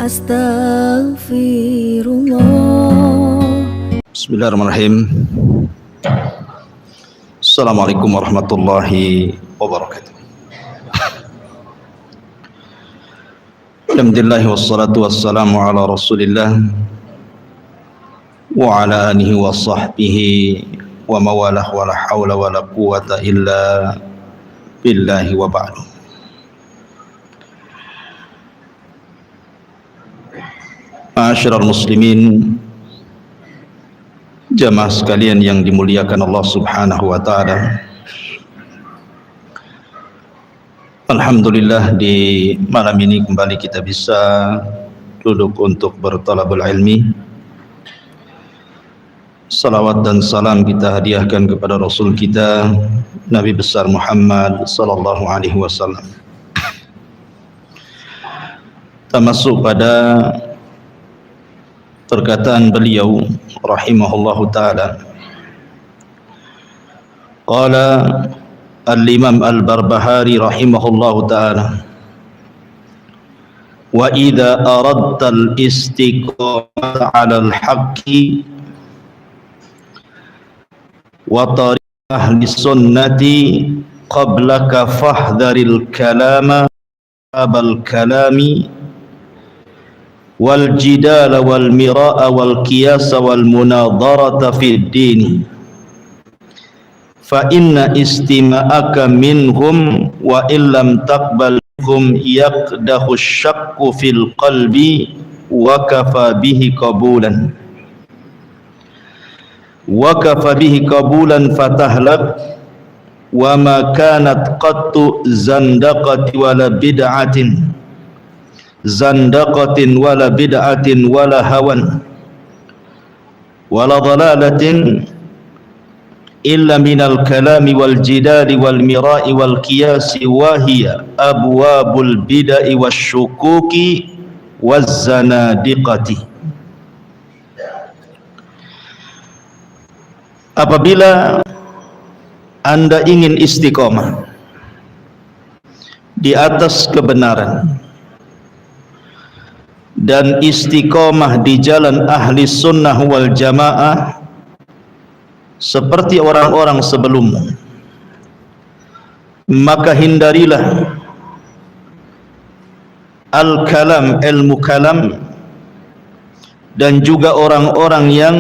Astaghfirullah. Bismillahirrahmanirrahim. Assalamualaikum warahmatullahi wabarakatuh. Alhamdulillah wassalatu wassalamu ala rasulillah wa ala alihi wa sahbihi wa mawalah wa la hawla wa la quwata illa billahi wa ba'du. Ma'asyiral muslimin, jamaah sekalian yang dimuliakan Allah Subhanahu wa taala. Alhamdulillah, di malam ini kembali kita bisa duduk untuk bertalabul ilmi. Salawat dan salam kita hadiahkan kepada Rasul kita Nabi besar Muhammad sallallahu alaihi wasallam. Termasuk pada perkataan beliau rahimahullahu taala, qala al-imam al-Barbahari rahimahullahu taala, wa idza aradta al-istiqamata 'ala al-haqqi wa tariq ahli sunnati qablaka fahdharil kalama abal kalami wal jidala wal mira'a wal qiyasa wal munadharata fid din, fa inna istima'aka minhum wa illam taqbalhum yaqdahu syakku fil qalbi wa kafa bihi qabulan fatahlak wa ma kanat qattu zandaqati wala bid'atin wala bid'atin wala hawan wala dhalalatin illa minal kalami wal jidali wal mira'i wal qiyasi wa hiya abwabul bid'i wasyukuki waz zanadiqati. Apabila Anda ingin istiqomah di atas kebenaran dan istiqomah di jalan ahli sunnah wal jamaah seperti orang-orang sebelummu, maka hindarilah al-kalam, ilmu kalam, dan juga orang-orang yang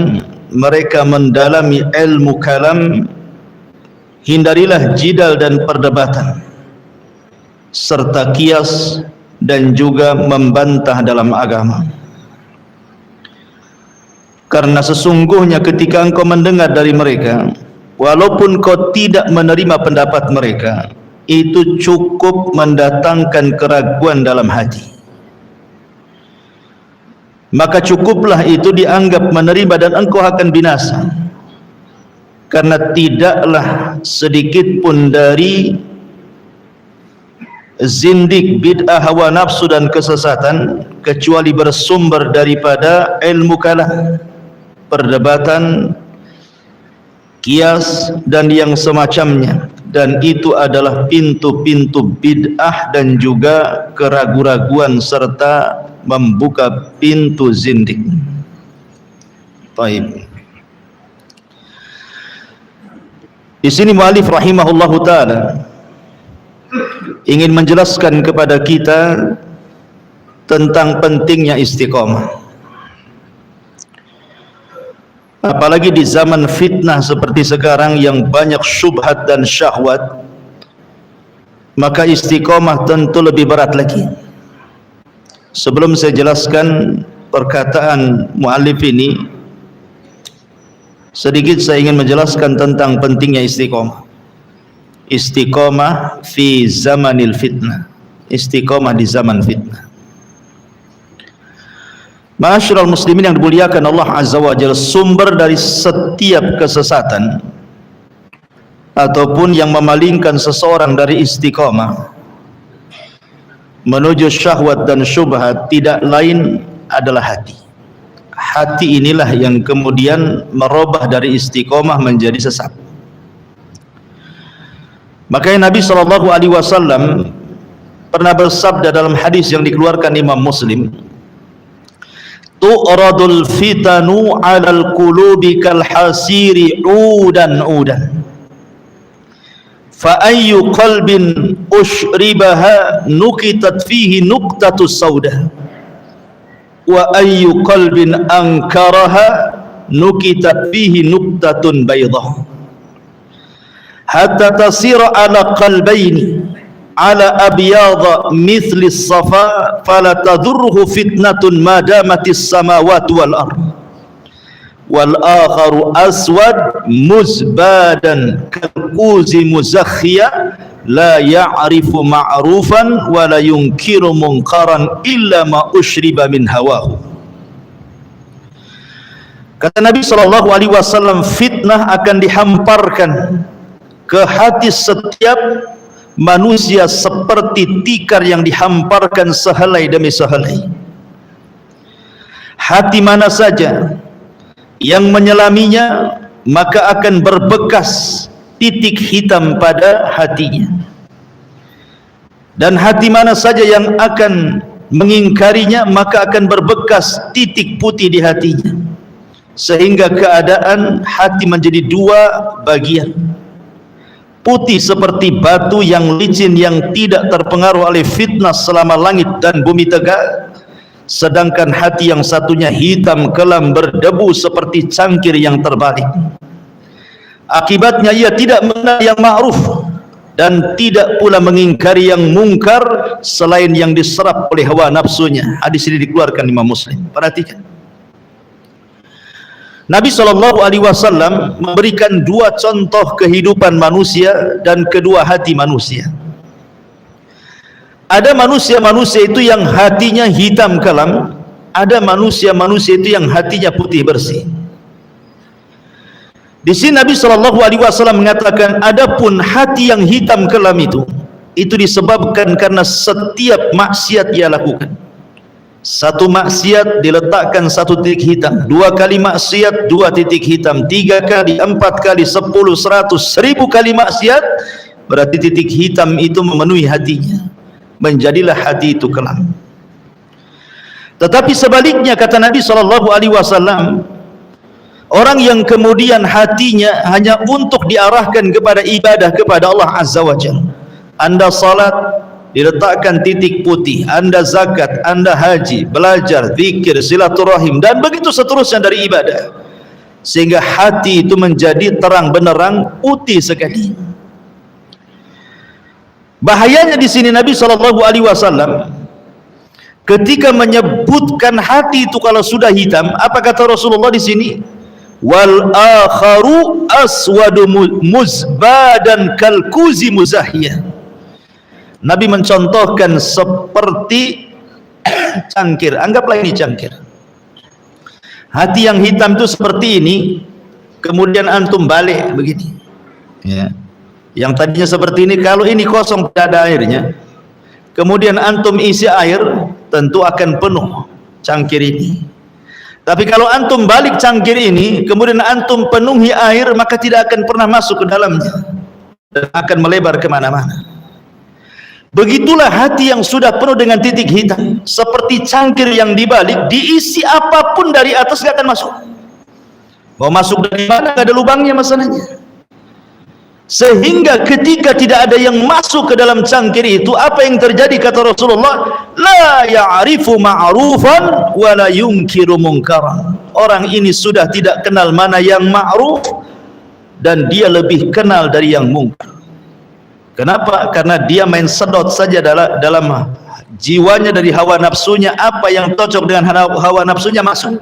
mereka mendalami ilmu kalam. Hindarilah jidal dan perdebatan serta kias dan juga membantah dalam agama, karena sesungguhnya ketika engkau mendengar dari mereka, walaupun kau tidak menerima pendapat mereka, itu cukup mendatangkan keraguan dalam hati. Maka cukuplah itu dianggap menerima dan engkau akan binasa, karena tidaklah sedikit pun dari zindik, bid'ah, hawa nafsu dan kesesatan kecuali bersumber daripada ilmu kalam, perdebatan, kias dan yang semacamnya, dan itu adalah pintu-pintu bid'ah dan juga keraguan-raguan serta membuka pintu zindik. Baik. Di sini muallif rahimahullahu taala ingin menjelaskan kepada kita tentang pentingnya istiqomah. Apalagi di zaman fitnah seperti sekarang yang banyak syubhat dan syahwat, maka istiqomah tentu lebih berat lagi. Sebelum saya jelaskan perkataan muallif ini, sedikit saya ingin menjelaskan tentang pentingnya istiqomah. Istiqomah fi zamanil fitnah, istiqomah di zaman fitnah. Ma'asyiral muslimin yang dimuliakan Allah Azza wa Jalla, sumber dari setiap kesesatan ataupun yang memalingkan seseorang dari istiqomah menuju syahwat dan syubhat tidak lain adalah hati. Hati inilah yang kemudian merubah dari istiqomah menjadi sesat. Makanya Nabi SAW pernah bersabda dalam hadis yang dikeluarkan Imam Muslim, tu'radul fitanu 'alal qulubi kal hasiri 'udan fa ayyu qalbin ushribaha nukitat fihi nuqtatus sauda wa ayyu qalbin ankaraha nukitat fihi nuqtatun baydah hatta tasira ala qalbaini ala abyadha mithli as-safa fala tadurruhu fitnatun ma damatis samawati wal ard wal akharu aswad muzbadan kalquzi muzakhia la ya'rifu ma'rufan wa la yunkiru munkaran illa ma ushriba min hawahu. Kata Nabi SAW, fitnah akan dihamparkan ke hati setiap manusia seperti tikar yang dihamparkan sehelai demi sehelai. Hati mana saja yang menyelaminya maka akan berbekas titik hitam pada hatinya, dan hati mana saja yang akan mengingkarinya maka akan berbekas titik putih di hatinya, sehingga keadaan hati menjadi dua bagian. Putih seperti batu yang licin yang tidak terpengaruh oleh fitnah selama langit dan bumi tegak, sedangkan hati yang satunya hitam kelam berdebu seperti cangkir yang terbalik. Akibatnya ia tidak mengenal yang ma'ruf dan tidak pula mengingkari yang mungkar selain yang diserap oleh hawa nafsunya. Hadis ini dikeluarkan Imam Muslim. Perhatikan, Nabi SAW memberikan dua contoh kehidupan manusia dan kedua hati manusia. Ada manusia-manusia itu yang hatinya hitam kelam, ada manusia-manusia itu yang hatinya putih bersih. Di sini Nabi SAW mengatakan, adapun hati yang hitam kelam itu disebabkan karena setiap maksiat ia lakukan. Satu maksiat diletakkan satu titik hitam, dua kali maksiat dua titik hitam, tiga kali, empat kali, 10, 100, 1000 kali maksiat, berarti titik hitam itu memenuhi hatinya, menjadilah hati itu kelam. Tetapi sebaliknya, kata Nabi SAW, orang yang kemudian hatinya hanya untuk diarahkan kepada ibadah kepada Allah Azza wa Jalla. Anda salat diletakkan titik putih, Anda zakat, Anda haji, belajar, zikir, silaturahim, dan begitu seterusnya dari ibadah, sehingga hati itu menjadi terang benderang putih sekali. Bahayanya di sini Nabi SAW ketika menyebutkan hati itu kalau sudah hitam, apa kata Rasulullah di sini? Wal akharu aswadu muzbadan kalkuzi muzahiyah. Nabi mencontohkan seperti cangkir. Anggaplah ini cangkir. Hati yang hitam itu seperti ini, kemudian antum balik begini, ya. Yang tadinya seperti ini, kalau ini kosong tidak ada airnya, kemudian antum isi air, tentu akan penuh cangkir ini. Tapi kalau antum balik cangkir ini, kemudian antum penuhi air, maka tidak akan pernah masuk ke dalamnya dan akan melebar kemana-mana. Begitulah hati yang sudah penuh dengan titik hitam, seperti cangkir yang dibalik, diisi apapun dari atas tidak akan masuk. Mau masuk dari mana? Tidak ada lubangnya masalahnya. Sehingga ketika tidak ada yang masuk ke dalam cangkir itu, apa yang terjadi kata Rasulullah? La ya'rifu ma'rufan wa la yunkiru munkaran. Orang ini sudah tidak kenal mana yang ma'ruf dan dia lebih kenal dari yang mungkar. Kenapa? Karena dia main sedot saja dalam jiwanya dari hawa nafsunya, apa yang cocok dengan hawa nafsunya masuk.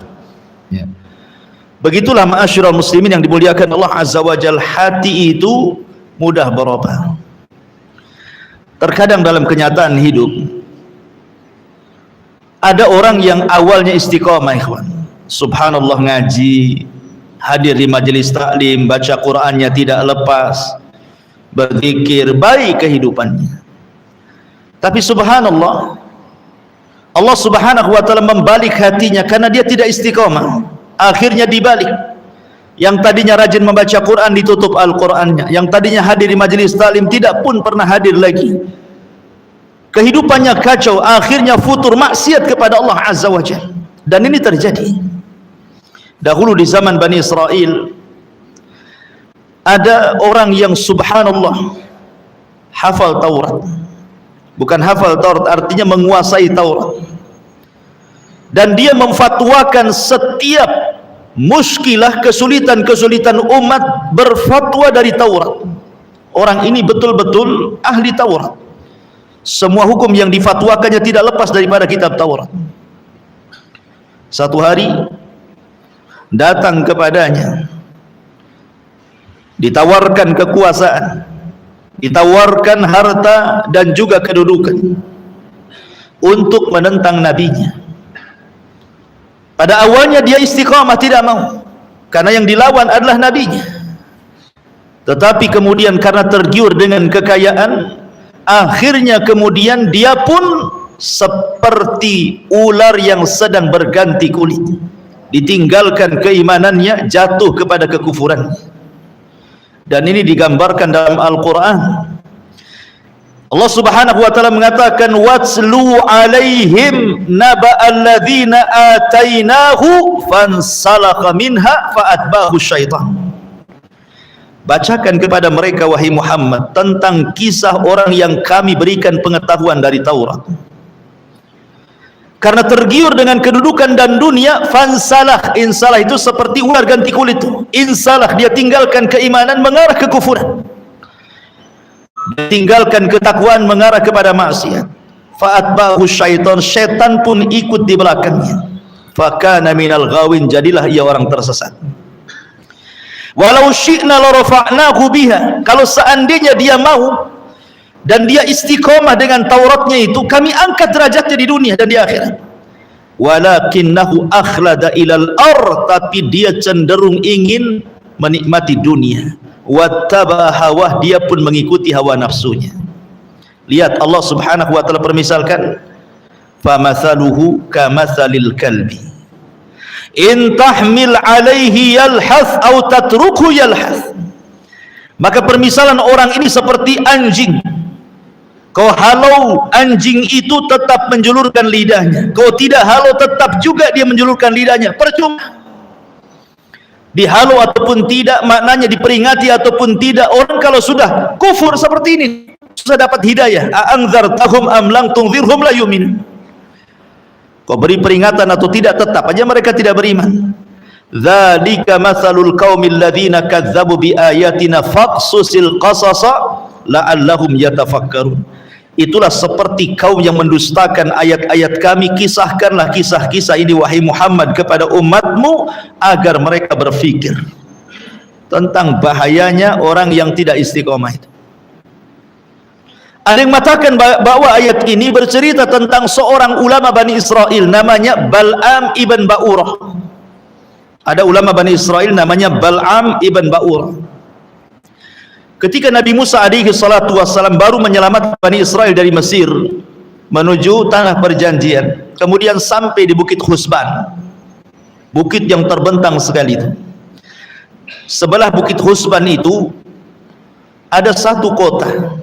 Ya. Begitulah ma'asyiral muslimin yang dimuliakan Allah Azza wa Jalla, hati itu mudah berubah. Terkadang dalam kenyataan hidup ada orang yang awalnya istiqomah, ikhwan, subhanallah, ngaji, hadir di majelis taklim, baca Qur'annya tidak lepas, berzikir, baik kehidupannya. Tapi subhanallah, Allah subhanahu wa ta'ala membalik hatinya karena dia tidak istiqomah. Akhirnya dibalik. Yang tadinya rajin membaca Quran ditutup Al-Qurannya, yang tadinya hadir di majelis taklim tidak pun pernah hadir lagi. Kehidupannya kacau, akhirnya futur maksiat kepada Allah Azza wa Jalla. Dan ini terjadi dahulu di zaman Bani Israel. Ada orang yang subhanallah hafal Taurat. Bukan hafal Taurat, artinya menguasai Taurat. Dan dia memfatwakan setiap muskilah, kesulitan-kesulitan umat, berfatwa dari Taurat. Orang ini betul-betul ahli Taurat. Semua hukum yang difatwakannya tidak lepas daripada kitab Taurat. Satu hari datang kepadanya, ditawarkan kekuasaan, ditawarkan harta dan juga kedudukan untuk menentang nabinya. Pada awalnya dia istiqamah, tidak mau, karena yang dilawan adalah nabinya. Tetapi kemudian karena tergiur dengan kekayaan, akhirnya kemudian dia pun seperti ular yang sedang berganti kulit, ditinggalkan keimanannya, jatuh kepada kekufuran. Dan ini digambarkan dalam Al-Quran. Allah Subhanahu wa taala mengatakan, watslu alaihim naba'alladzina atainahu fansalakha minha fa'atba'ahu syaitan. Bacakan kepada mereka wahai Muhammad tentang kisah orang yang kami berikan pengetahuan dari Taurat. Karena tergiur dengan kedudukan dan dunia, fansalah, insalah itu seperti ular ganti kulit itu. Insalah, dia tinggalkan keimanan mengarah ke kufuran, tinggalkan ketakwaan mengarah kepada maksiat. Fa'atba'ahu syaitan, syaitan pun ikut di belakangnya. Fakana minal ghawin, jadilah ia orang tersesat. Walau syi'na la rafa'nahu biha, kalau seandainya dia mau dan dia istiqomah dengan Tauratnya itu, kami angkat derajatnya di dunia dan di akhirat. Walakinnahu akhlada ilal tapi dia cenderung ingin menikmati dunia. Wattaba hawah, dia pun mengikuti hawa nafsunya. Lihat Allah Subhanahu wa taala permisalkan, famathaluhu kamathalil kalbi in tahmil alaihi yalhath aw tatruku yalhath. Maka permisalan orang ini seperti anjing. Kau halau anjing itu tetap menjulurkan lidahnya, kau tidak halau tetap juga dia menjulurkan lidahnya, percuma. Dihalau ataupun tidak, maknanya diperingati ataupun tidak. Orang kalau sudah kufur seperti ini, sudah dapat hidayah. A'anzartahum am lam tunzirhum la yu'minun. Kau beri peringatan atau tidak, tetap aja mereka tidak beriman. Dzalika matsalul qaumil ladzina kadzdzabu biayatina faqsusil qasasa la'allahum yatafakkarun. Itulah seperti kaum yang mendustakan ayat-ayat kami, kisahkanlah kisah-kisah ini wahai Muhammad kepada umatmu agar mereka berfikir tentang bahayanya orang yang tidak istiqomah itu. Ada yang mengatakan bahwa ayat ini bercerita tentang seorang ulama Bani Israel namanya Bal'am ibn Ba'urah. Ada ulama Bani Israel namanya Bal'am ibn Ba'urah. Ketika Nabi Musa alaihi salatu wassalam baru menyelamatkan Bani Israel dari Mesir menuju tanah perjanjian, kemudian sampai di Bukit Husban, bukit yang terbentang sekali itu. Sebelah Bukit Husban itu ada satu kota.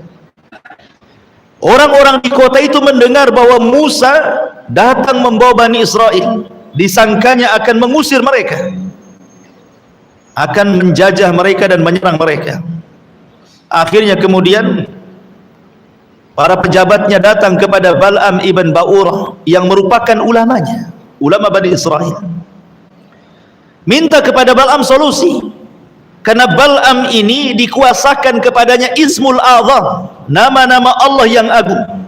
Orang-orang di kota itu mendengar bahwa Musa datang membawa Bani Israel, disangkanya akan mengusir mereka, akan menjajah mereka dan menyerang mereka. Akhirnya kemudian para pejabatnya datang kepada Bal'am ibn Ba'urah yang merupakan ulamanya, ulama Bani Israel, minta kepada Bal'am solusi. Karena Bal'am ini dikuasakan kepadanya Ismul A'zam, nama-nama Allah yang agung,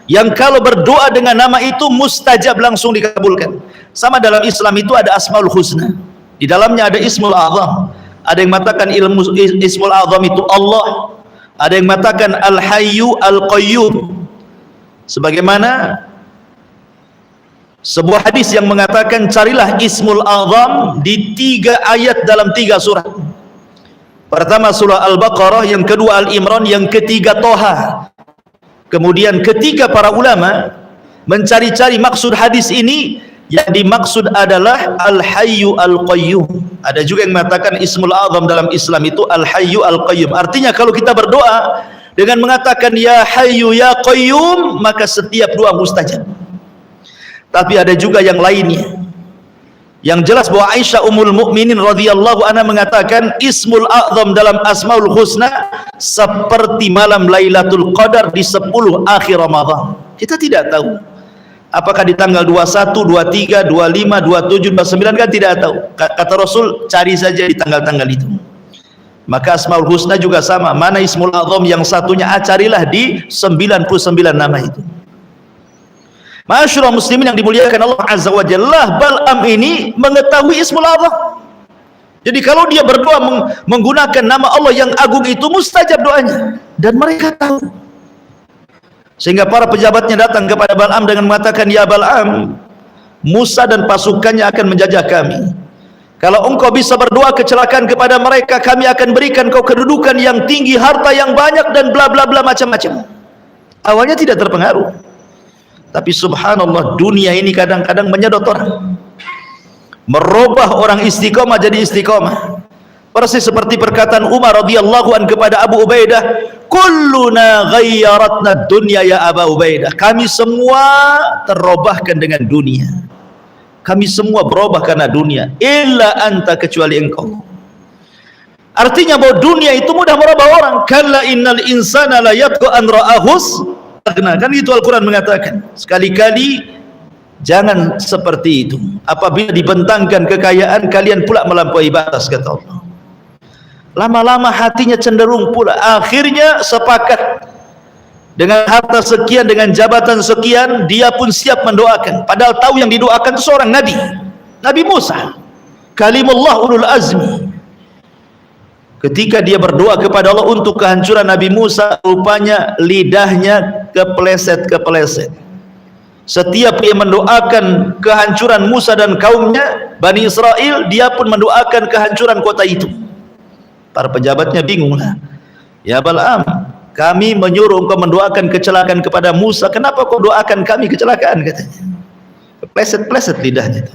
yang kalau berdoa dengan nama itu mustajab, langsung dikabulkan. Sama dalam Islam itu ada Asmaul Husna, di dalamnya ada Ismul A'zam. Ada yang mengatakan Ismul A'zam itu Allah, ada yang mengatakan Al-Hayyu Al-Qayyum, sebagaimana sebuah hadis yang mengatakan carilah Ismul A'zam di 3 ayat dalam 3 surat. Pertama surah Al-Baqarah, yang kedua Al-Imran, yang ketiga Toha. Kemudian ketiga para ulama mencari-cari maksud hadis ini, yang dimaksud adalah Al-Hayyu Al-Qayyum. Ada juga yang mengatakan Ismul A'zam dalam Islam itu Al-Hayyu Al-Qayyum. Artinya kalau kita berdoa dengan mengatakan Ya Hayyu Ya Qayyum, maka setiap doa mustajab. Tapi ada juga yang lainnya, Yang jelas bahwa Aisyah Ummul Mukminin radhiyallahu anha mengatakan Ismul A'zam dalam Asmaul Husna seperti malam Lailatul Qadar di 10 akhir Ramadan. Kita tidak tahu apakah di tanggal 21, 23, 25, 27, 29, kan tidak tahu. Kata Rasul, cari saja di tanggal-tanggal itu. Maka Asmaul Husna juga sama. Mana Ismul A'zam yang satunya, carilah di 99 nama itu. Ma'asyiral muslimin yang dimuliakan Allah Azza wa Jalla, Bal'am ini mengetahui Ismul A'zam. Jadi kalau dia berdoa menggunakan nama Allah yang agung itu, mustajab doanya. Dan mereka tahu. Sehingga para pejabatnya datang kepada Bal'am dengan mengatakan, ya Bal'am, Musa dan pasukannya akan menjajah kami. Kalau engkau bisa berdoa kecelakaan kepada mereka, kami akan berikan kau kedudukan yang tinggi, harta yang banyak, dan bla bla bla macam-macam. Awalnya tidak terpengaruh. Tapi subhanallah, dunia ini kadang-kadang menyedot orang, merubah orang istiqomah jadi istiqomah. Persis seperti perkataan Umar radhiyallahu an kepada Abu Ubaidah, kulluna ghayyaratna dunya ya Abu Ubaidah. Kami semua terubahkan dengan dunia. Kami semua berubah karena dunia. Illa anta, kecuali engkau. Artinya bahwa dunia itu mudah merubah orang. Kalla innal insana la yatqa an ra'ahus. Kan itu Al-Quran mengatakan, sekali-kali jangan seperti itu. Apabila dibentangkan kekayaan, kalian pula melampaui batas, kata Allah. Lama-lama hatinya cenderung pula, akhirnya sepakat dengan harta sekian, dengan jabatan sekian, dia pun siap mendoakan. Padahal tahu yang didoakan itu seorang Nabi, Nabi Musa, kalimullah ulul azmi. Ketika dia berdoa kepada Allah untuk kehancuran Nabi Musa, rupanya lidahnya kepleset. Setiap dia mendoakan kehancuran Musa dan kaumnya, Bani Israel, dia pun mendoakan kehancuran kota itu. Para pejabatnya bingunglah. Ya Bal'am, kami menyuruh engkau mendoakan kecelakaan kepada Musa, kenapa kau doakan kami kecelakaan, katanya. Pleset-pleset lidahnya.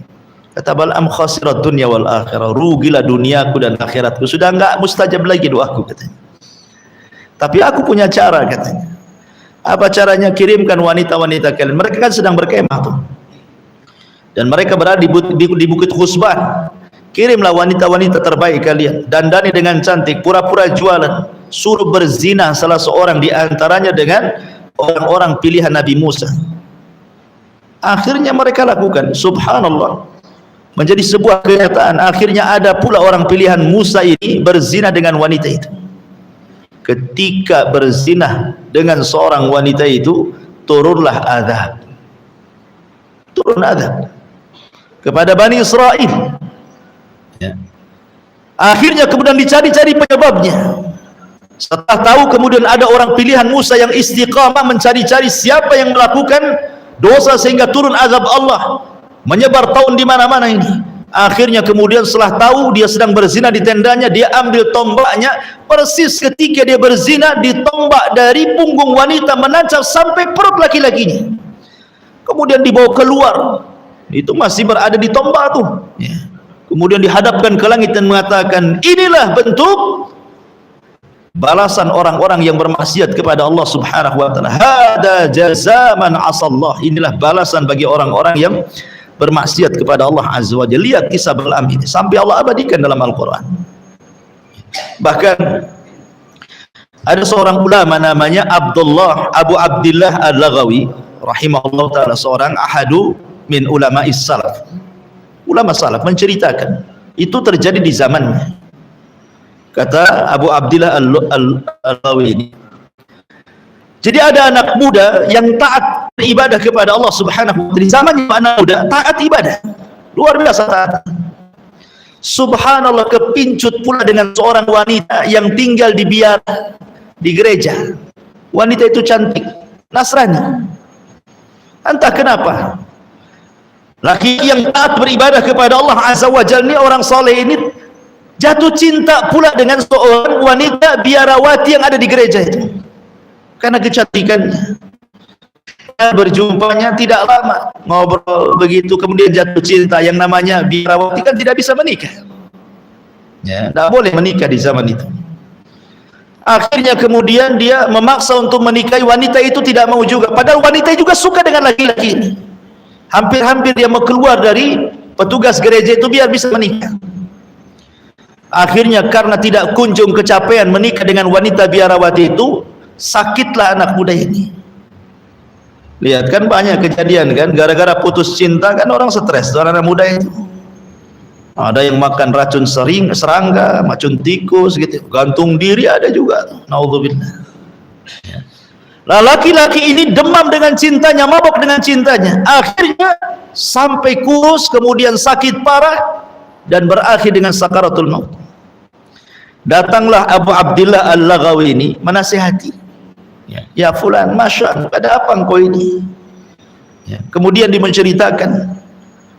Kata Bal'am, khasirat dunia wal akhirah, rugilah duniaku dan akhiratku, sudah enggak mustajab lagi doaku, katanya. Tapi aku punya cara, katanya. Apa caranya? Kirimkan wanita-wanita kalian, mereka kan sedang berkemah tuh, dan mereka berada di Bukit Khusban. Kirimlah wanita-wanita terbaik kalian, dandani dengan cantik, pura-pura jualan, suruh berzina salah seorang di antaranya dengan orang-orang pilihan Nabi Musa. Akhirnya mereka lakukan, subhanallah, menjadi sebuah kenyataan. Akhirnya ada pula orang pilihan Musa ini berzina dengan wanita itu. Ketika berzina dengan seorang wanita itu, turunlah azab. Turun azab kepada Bani Israel. Ya. Akhirnya kemudian dicari-cari penyebabnya. Setelah tahu kemudian ada orang pilihan Musa yang istiqamah mencari-cari siapa yang melakukan dosa sehingga turun azab Allah, menyebar tahun di mana-mana ini. Akhirnya kemudian setelah tahu dia sedang berzina di tendanya, dia ambil tombaknya. Persis ketika dia berzina, ditombak dari punggung wanita menancap sampai perut laki-lakinya. Kemudian dibawa keluar, itu masih berada di tombak tuh. Ya. Kemudian dihadapkan ke langit dan mengatakan, inilah bentuk balasan orang-orang yang bermaksiat kepada Allah Subhanahu wa taala. Hada jazaman asallah. Inilah balasan bagi orang-orang yang bermaksiat kepada Allah Azza wa Jalla. Lihat kisah Bal'am ini sampai Allah abadikan dalam Al-Quran. Bahkan ada seorang ulama namanya Abu Abdillah Al-Laghawi rahimahullah ta'ala, seorang ahadu min ulama'is salaf, ulama salaf, menceritakan itu terjadi di zamannya. Kata Abu Abdillah Al-Laghawi ini, jadi ada anak muda yang taat beribadah kepada Allah Subhanahu wa taala. Di zamannya anak muda taat ibadah, luar biasa taat. Subhanallah, kepincut pula dengan seorang wanita yang tinggal di biara di gereja. Wanita itu cantik, Nasrani. Entah kenapa, laki yang taat beribadah kepada Allah Azza wa Jalla ini, orang soleh ini, jatuh cinta pula dengan seorang wanita biarawati yang ada di gereja itu. Karena kecantikannya, berjumpanya tidak lama, ngobrol begitu, kemudian jatuh cinta. Yang namanya biarawati kan tidak bisa menikah, ya, tidak boleh menikah di zaman itu. Akhirnya kemudian dia memaksa untuk menikahi wanita itu, tidak mau juga. Padahal wanita juga suka dengan laki-laki ini. Hampir-hampir dia mau keluar dari petugas gereja itu biar bisa menikah. Akhirnya karena tidak kunjung kecapean menikah dengan wanita biarawati itu, sakitlah anak muda ini. Lihat kan banyak kejadian kan, gara-gara putus cinta kan orang stres, anak muda itu. Ada yang makan racun serangga, racun tikus gitu, gantung diri ada juga. Naudzubillah. Nah, laki-laki ini demam dengan cintanya, mabok dengan cintanya. Akhirnya sampai kurus, kemudian sakit parah dan berakhir dengan sakaratul maut. Datanglah Abu Abdillah Al-Laghawi ini menasihati. Ya fulan, masya Allah, ada apa engkau ini? Kemudian dia menceritakan,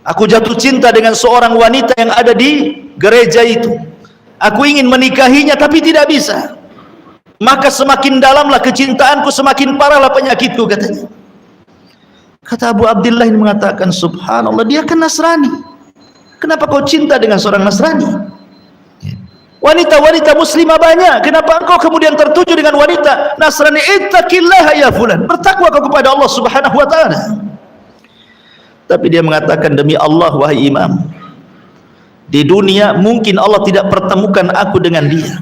aku jatuh cinta dengan seorang wanita yang ada di gereja itu. Aku ingin menikahinya tapi tidak bisa. Maka semakin dalamlah kecintaanku, semakin parahlah penyakitku, katanya. Kata Abu Abdillah ini mengatakan, subhanallah, dia kan Nasrani. Kenapa kau cinta dengan seorang Nasrani? Wanita-wanita muslimah banyak. Kenapa engkau kemudian tertuju dengan wanita Nasrani? Ittaqillaha ya fulan. Bertakwa kau kepada Allah Subhanahu wa taala. Tapi dia mengatakan, demi Allah wahai imam, di dunia mungkin Allah tidak pertemukan aku dengan dia.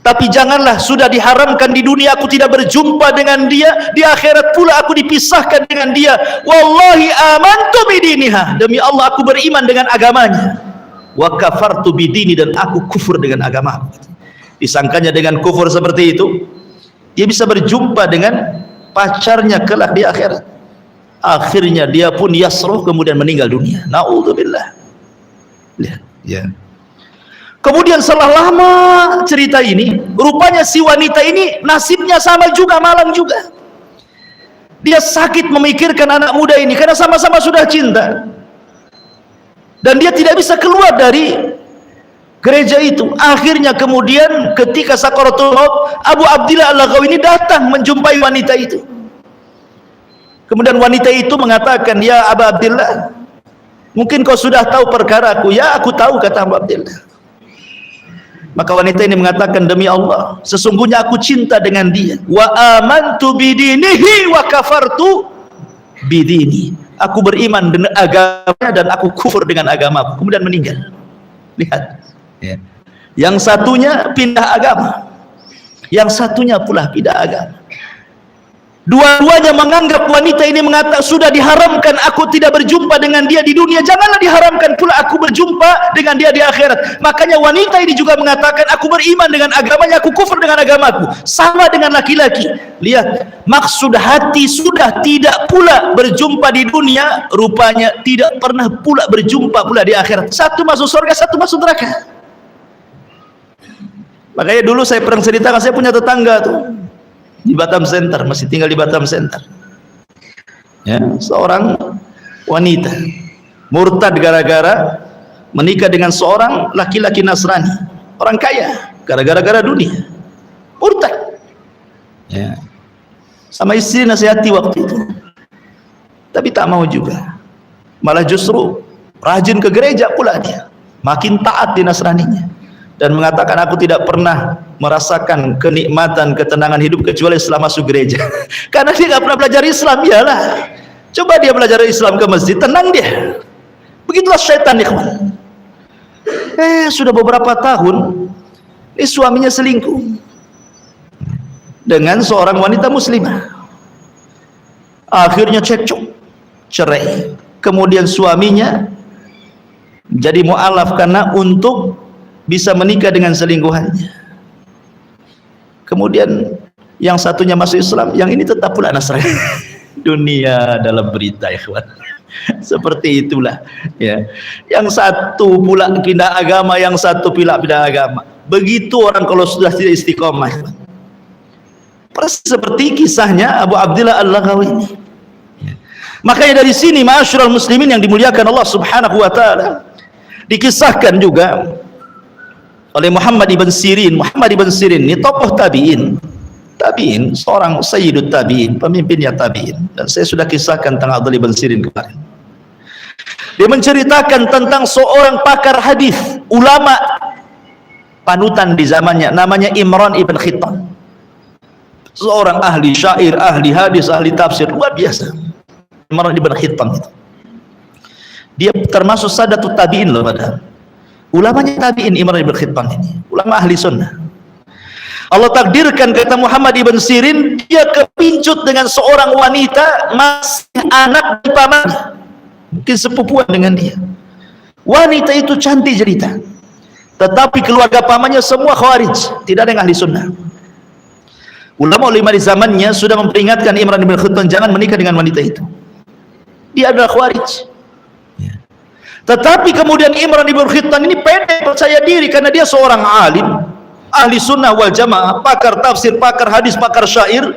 Tapi janganlah sudah diharamkan di dunia aku tidak berjumpa dengan dia, di akhirat pula aku dipisahkan dengan dia. Wallahi amantu bidiniha. Demi Allah aku beriman dengan agamanya. Wa kafartu bidini, dan aku kufur dengan agama. Disangkanya dengan kufur seperti itu dia bisa berjumpa dengan pacarnya kelak di akhirat. Akhirnya dia pun yasruh, kemudian meninggal dunia. Naudzubillah. Ya. Kemudian setelah lama cerita ini, rupanya si wanita ini nasibnya sama juga, malang juga. Dia sakit memikirkan anak muda ini karena sama-sama sudah cinta. Dan dia tidak bisa keluar dari gereja itu. Akhirnya kemudian ketika sakaratul maut, Abu Abdillah Al-Laghawi ini datang menjumpai wanita itu. Kemudian wanita itu mengatakan, ya Abu Abdillah, mungkin kau sudah tahu perkaraku. Ya, aku tahu, kata Abu Abdillah. Maka wanita ini mengatakan, demi Allah, sesungguhnya aku cinta dengan dia. Wa amantu bidinihi wa kafartu bidini. Aku beriman dengan agamanya dan aku kufur dengan agamaku. Kemudian meninggal. Lihat. Ya. Yang satunya pindah agama, yang satunya pula pindah agama. Dua-duanya menganggap wanita ini mengatakan, sudah diharamkan aku tidak berjumpa dengan dia di dunia, janganlah diharamkan pula aku berjumpa dengan dia di akhirat. Makanya wanita ini juga mengatakan, aku beriman dengan agamanya, aku kufur dengan agamaku. Sama dengan laki-laki. Lihat, maksud hati sudah tidak pula berjumpa di dunia, rupanya tidak pernah pula berjumpa pula di akhirat. Satu masuk surga, satu masuk neraka. Makanya dulu saya pernah ceritakan, saya punya tetangga tuh di Batam Center, masih tinggal di Batam Center. Ya, seorang wanita murtad gara-gara menikah dengan seorang laki-laki Nasrani, orang kaya, gara-gara dunia, murtad. Ya, sama istri nasihati waktu itu, tapi tak mau juga. Malah justru rajin ke gereja pula dia, makin taat di Nasraninya, dan mengatakan, aku tidak pernah merasakan kenikmatan ketenangan hidup kecuali setelah masuk gereja. Karena dia nggak pernah belajar Islam. Iyalah, coba dia belajar Islam ke masjid, tenang dia. Begitulah syaitan, ikhwan. Sudah beberapa tahun ini suaminya selingkuh dengan seorang wanita muslimah. Akhirnya cekcok, cerai. Kemudian suaminya jadi mu'alaf karena untuk bisa menikah dengan selingkuhannya. Kemudian yang satunya masuk Islam, yang ini tetap pula Nasrani. Dunia dalam berita, ikhwan. Seperti itulah, ya. Yang satu pula pindah agama, yang satu pula pindah agama. Begitu orang kalau sudah tidak istiqomah. Persis seperti kisahnya Abu Abdillah Al-Laghawi ini. Makanya dari sini, ma'asyiral muslimin yang dimuliakan Allah Subhanahu wa taala, dikisahkan juga oleh Muhammad ibn Sirin. Muhammad ibn Sirin ini tokoh tabi'in, seorang sayyidut tabi'in, pemimpinnya tabi'in. Dan saya sudah kisahkan tentang Abdullah ibn Sirin kemarin. Dia menceritakan tentang seorang pakar hadis, ulama panutan di zamannya, namanya Imran ibn Khittan. Seorang ahli syair, ahli hadis, ahli tafsir, luar biasa. Imran ibn Khittan itu. Dia termasuk sadatut tabi'in loh padahal. Ulamanya tabi'in Imran ibn Khittan ini, ulama ahli sunnah. Allah takdirkan, kata Muhammad ibn Sirin, dia kepincut dengan seorang wanita masih anak di pamannya, mungkin sepupuan dengan dia. Wanita itu cantik jelita, tetapi keluarga pamannya semua khawarij, tidak ada yang ahli sunnah. Ulama-ulama di zamannya sudah memperingatkan Imran ibn Khittan jangan menikah dengan wanita itu, dia adalah khawarij. Tetapi kemudian Imran ibn Khittan ini pede, percaya diri, karena dia seorang alim ahli sunnah wal jamaah, pakar tafsir, pakar hadis, pakar syair.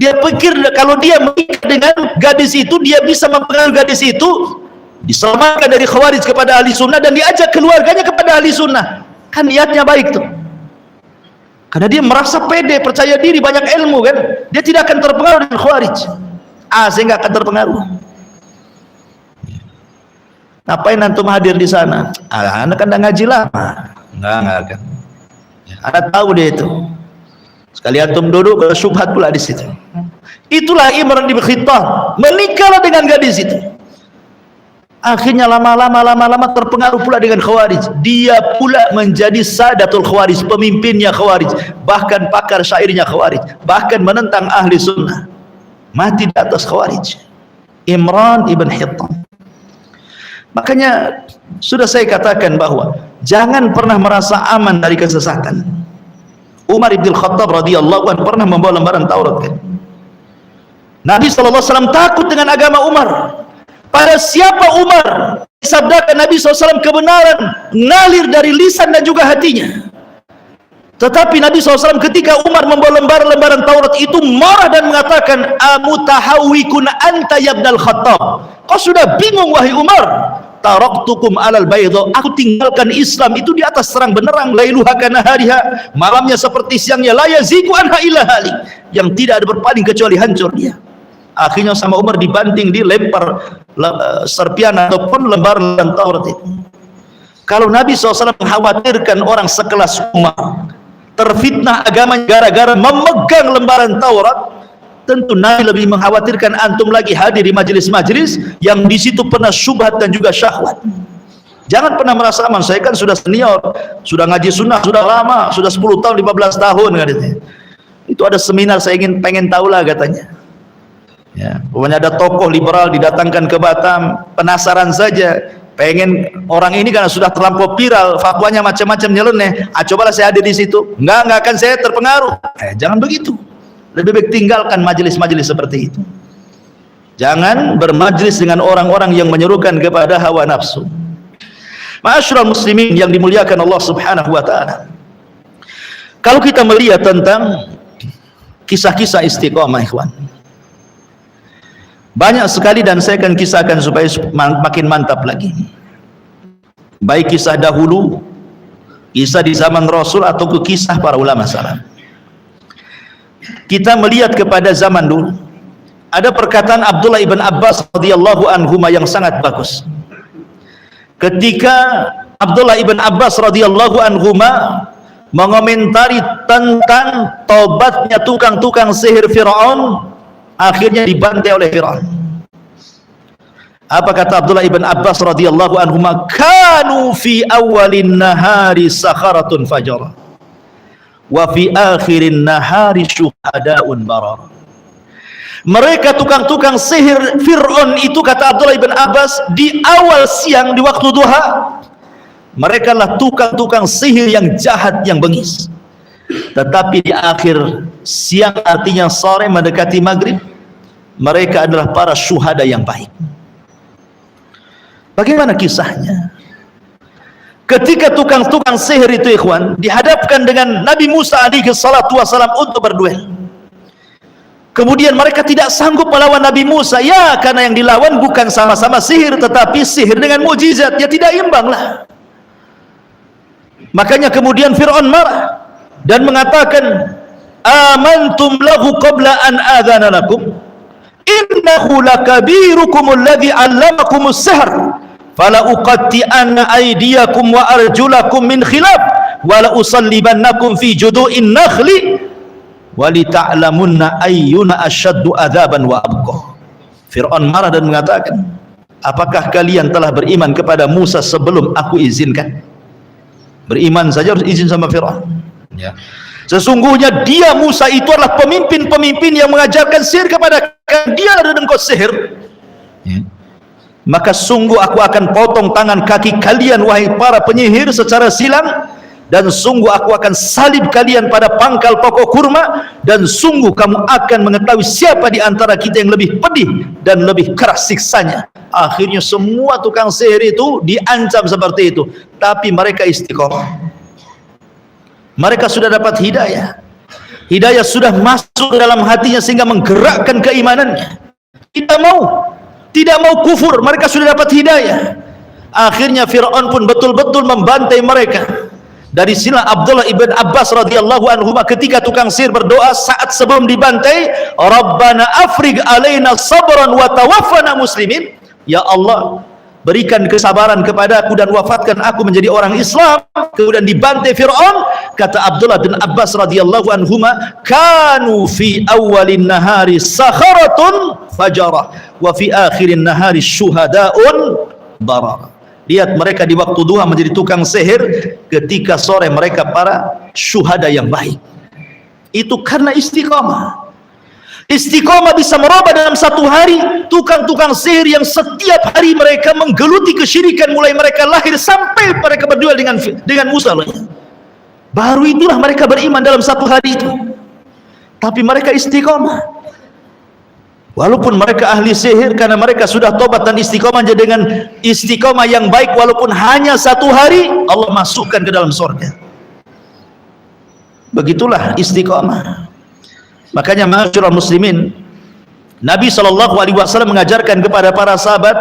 Dia pikir kalau dia menikah dengan gadis itu, dia bisa mempengaruhi gadis itu diselamatkan dari khawarij kepada ahli sunnah, dan diajak keluarganya kepada ahli sunnah. Kan niatnya baik tuh, karena dia merasa pede, percaya diri, banyak ilmu kan, dia tidak akan terpengaruh dengan khawarij. Saya nggak akan terpengaruh. Ngapain antum hadir di sana? Anak kan udah ngaji lama. Enggak akan. Anda tahu dia itu. Sekali antum duduk, syubhat pula di situ. Itulah Imran ibn Khittan, menikahlah dengan gadis itu. Akhirnya lama-lama terpengaruh pula dengan khawarij. Dia pula menjadi sadatul khawarij, pemimpinnya khawarij, bahkan pakar syairnya khawarij, bahkan menentang ahli sunnah. Mati di atas khawarij. Imran ibn Khittan. Makanya sudah saya katakan bahwa jangan pernah merasa aman dari kesesatan. Umar ibn Khattab radhiyallahu anhu pernah membawa lembaran Taurat kan. Nabi SAW takut dengan agama Umar. Pada siapa Umar? Disabdakan Nabi SAW kebenaran ngalir dari lisan dan juga hatinya. Tetapi Nabi SAW ketika Umar membawa lembaran Taurat itu marah dan mengatakan, amutahawwikun anta ya ibnal Khattab. Kau sudah bingung wahai Umar. Taraktukum alal baydha, aku tinggalkan Islam itu di atas terang benderang, lailuha kanahariha, malamnya seperti siangnya, la yazigu anha illa halik, yang tidak ada berpaling kecuali hancur dia. Akhirnya sama Umar dibanting, dilempar serpian ataupun lembaran Taurat itu. Kalau Nabi SAW mengkhawatirkan orang sekelas Umar terfitnah agamanya gara-gara memegang lembaran Taurat, tentu Nabi lebih mengkhawatirkan antum lagi hadir di majelis-majelis yang di situ pernah syubhat dan juga syahwat. Jangan pernah merasa aman. Saya kan sudah senior, sudah ngaji sunnah, sudah lama, sudah 10 tahun, 15 tahun katanya. Itu ada seminar, saya pengen tahu lah katanya. Ya, pokoknya ada tokoh liberal didatangkan ke Batam, penasaran saja, pengen orang ini karena sudah terlampau viral, fatwanya macam-macam nyeleneh. Cobalah saya hadir di situ. Enggak akan saya terpengaruh. Jangan begitu. Lebih baik tinggalkan majelis-majelis seperti itu. Jangan bermajlis dengan orang-orang yang menyerukan kepada hawa nafsu. Ma'asyiral muslimin yang dimuliakan Allah Subhanahu wa taala. Kalau kita melihat tentang kisah-kisah istiqomah ikhwan, banyak sekali dan saya akan kisahkan supaya makin mantap lagi. Baik kisah dahulu, kisah di zaman Rasul, atau kisah para ulama salaf. Kita melihat kepada zaman dulu, ada perkataan Abdullah ibn Abbas radhiyallahu anhuma yang sangat bagus. Ketika Abdullah ibn Abbas radhiyallahu anhuma mengomentari tentang tobatnya tukang-tukang sihir Fir'aun, akhirnya dibantai oleh Fir'aun. Apa kata Abdullah ibn Abbas radhiyallahu anhuma? Kanu fi awalin nahari sakharatun fajara, wa fi akhirin nahari syuhadaun barar. Mereka tukang-tukang sihir Fir'aun itu, kata Abdullah ibn Abbas, di awal siang, di waktu duha, mereka lah tukang-tukang sihir yang jahat, yang bengis. Tetapi di akhir siang, artinya sore mendekati maghrib, mereka adalah para syuhada yang baik. Bagaimana kisahnya? Ketika tukang-tukang sihir itu ikhwan dihadapkan dengan Nabi Musa alaihi salatu wasalam untuk berduel, kemudian mereka tidak sanggup melawan Nabi Musa, ya karena yang dilawan bukan sama-sama sihir, tetapi sihir dengan mukjizat, ya tidak imbang lah. Makanya kemudian Fir'aun marah dan mengatakan, amantum lahu qabla an adzana lakum innahu lakabirukum alladhi 'allamakumus sihr fala uqatti'anna aydiyakum wa arjulakum min khilaf wa la usallibannakum fi judu'in nakhli wa li ta'lamunna ayyuna asyaddu adzaban wa abqa. Fir'aun marah dan mengatakan, apakah kalian telah beriman kepada Musa sebelum aku izinkan? Beriman saja harus izin sama Fir'aun. Ya. Sesungguhnya dia, Musa itu adalah pemimpin-pemimpin yang mengajarkan sihir kepada kalian. Dia ada engkau sihir, ya, maka sungguh aku akan potong tangan kaki kalian wahai para penyihir secara silang, dan sungguh aku akan salib kalian pada pangkal pokok kurma, dan sungguh kamu akan mengetahui siapa di antara kita yang lebih pedih dan lebih keras siksanya. Akhirnya semua tukang sihir itu diancam seperti itu, tapi mereka istiqomah. Mereka sudah dapat hidayah. Hidayah sudah masuk ke dalam hatinya sehingga menggerakkan keimanannya. Tidak mau kufur, mereka sudah dapat hidayah. Akhirnya Fir'aun pun betul-betul membantai mereka. Dari sinilah Abdullah ibn Abbas radhiyallahu anhu ketika tukang sihir berdoa saat sebelum dibantai, Rabbana afrigh alaina sabran wa tawaffana muslimin. Ya Allah, berikan kesabaran kepada aku dan wafatkan aku menjadi orang Islam. Kemudian dibantai Fir'aun. Kata Abdullah bin Abbas radhiyallahu anhuma, kanu fi awalin nahari sakharatun fajara wa fi akhirin nahari syuhadaun barara. Lihat, mereka di waktu duha menjadi tukang sihir, ketika sore mereka para syuhada yang baik. Itu karena istiqamah. Istiqamah bisa merubah dalam satu hari tukang-tukang sihir yang setiap hari mereka menggeluti kesyirikan, mulai mereka lahir sampai mereka berduel dengan Musa. Baru itulah mereka beriman dalam satu hari itu. Tapi mereka istiqamah. Walaupun mereka ahli sihir, karena mereka sudah tobat dan istiqamah dengan istiqamah yang baik, walaupun hanya satu hari, Allah masukkan ke dalam surga. Begitulah istiqamah. Makanya ma'asyiral muslimin, Nabi SAW mengajarkan kepada para sahabat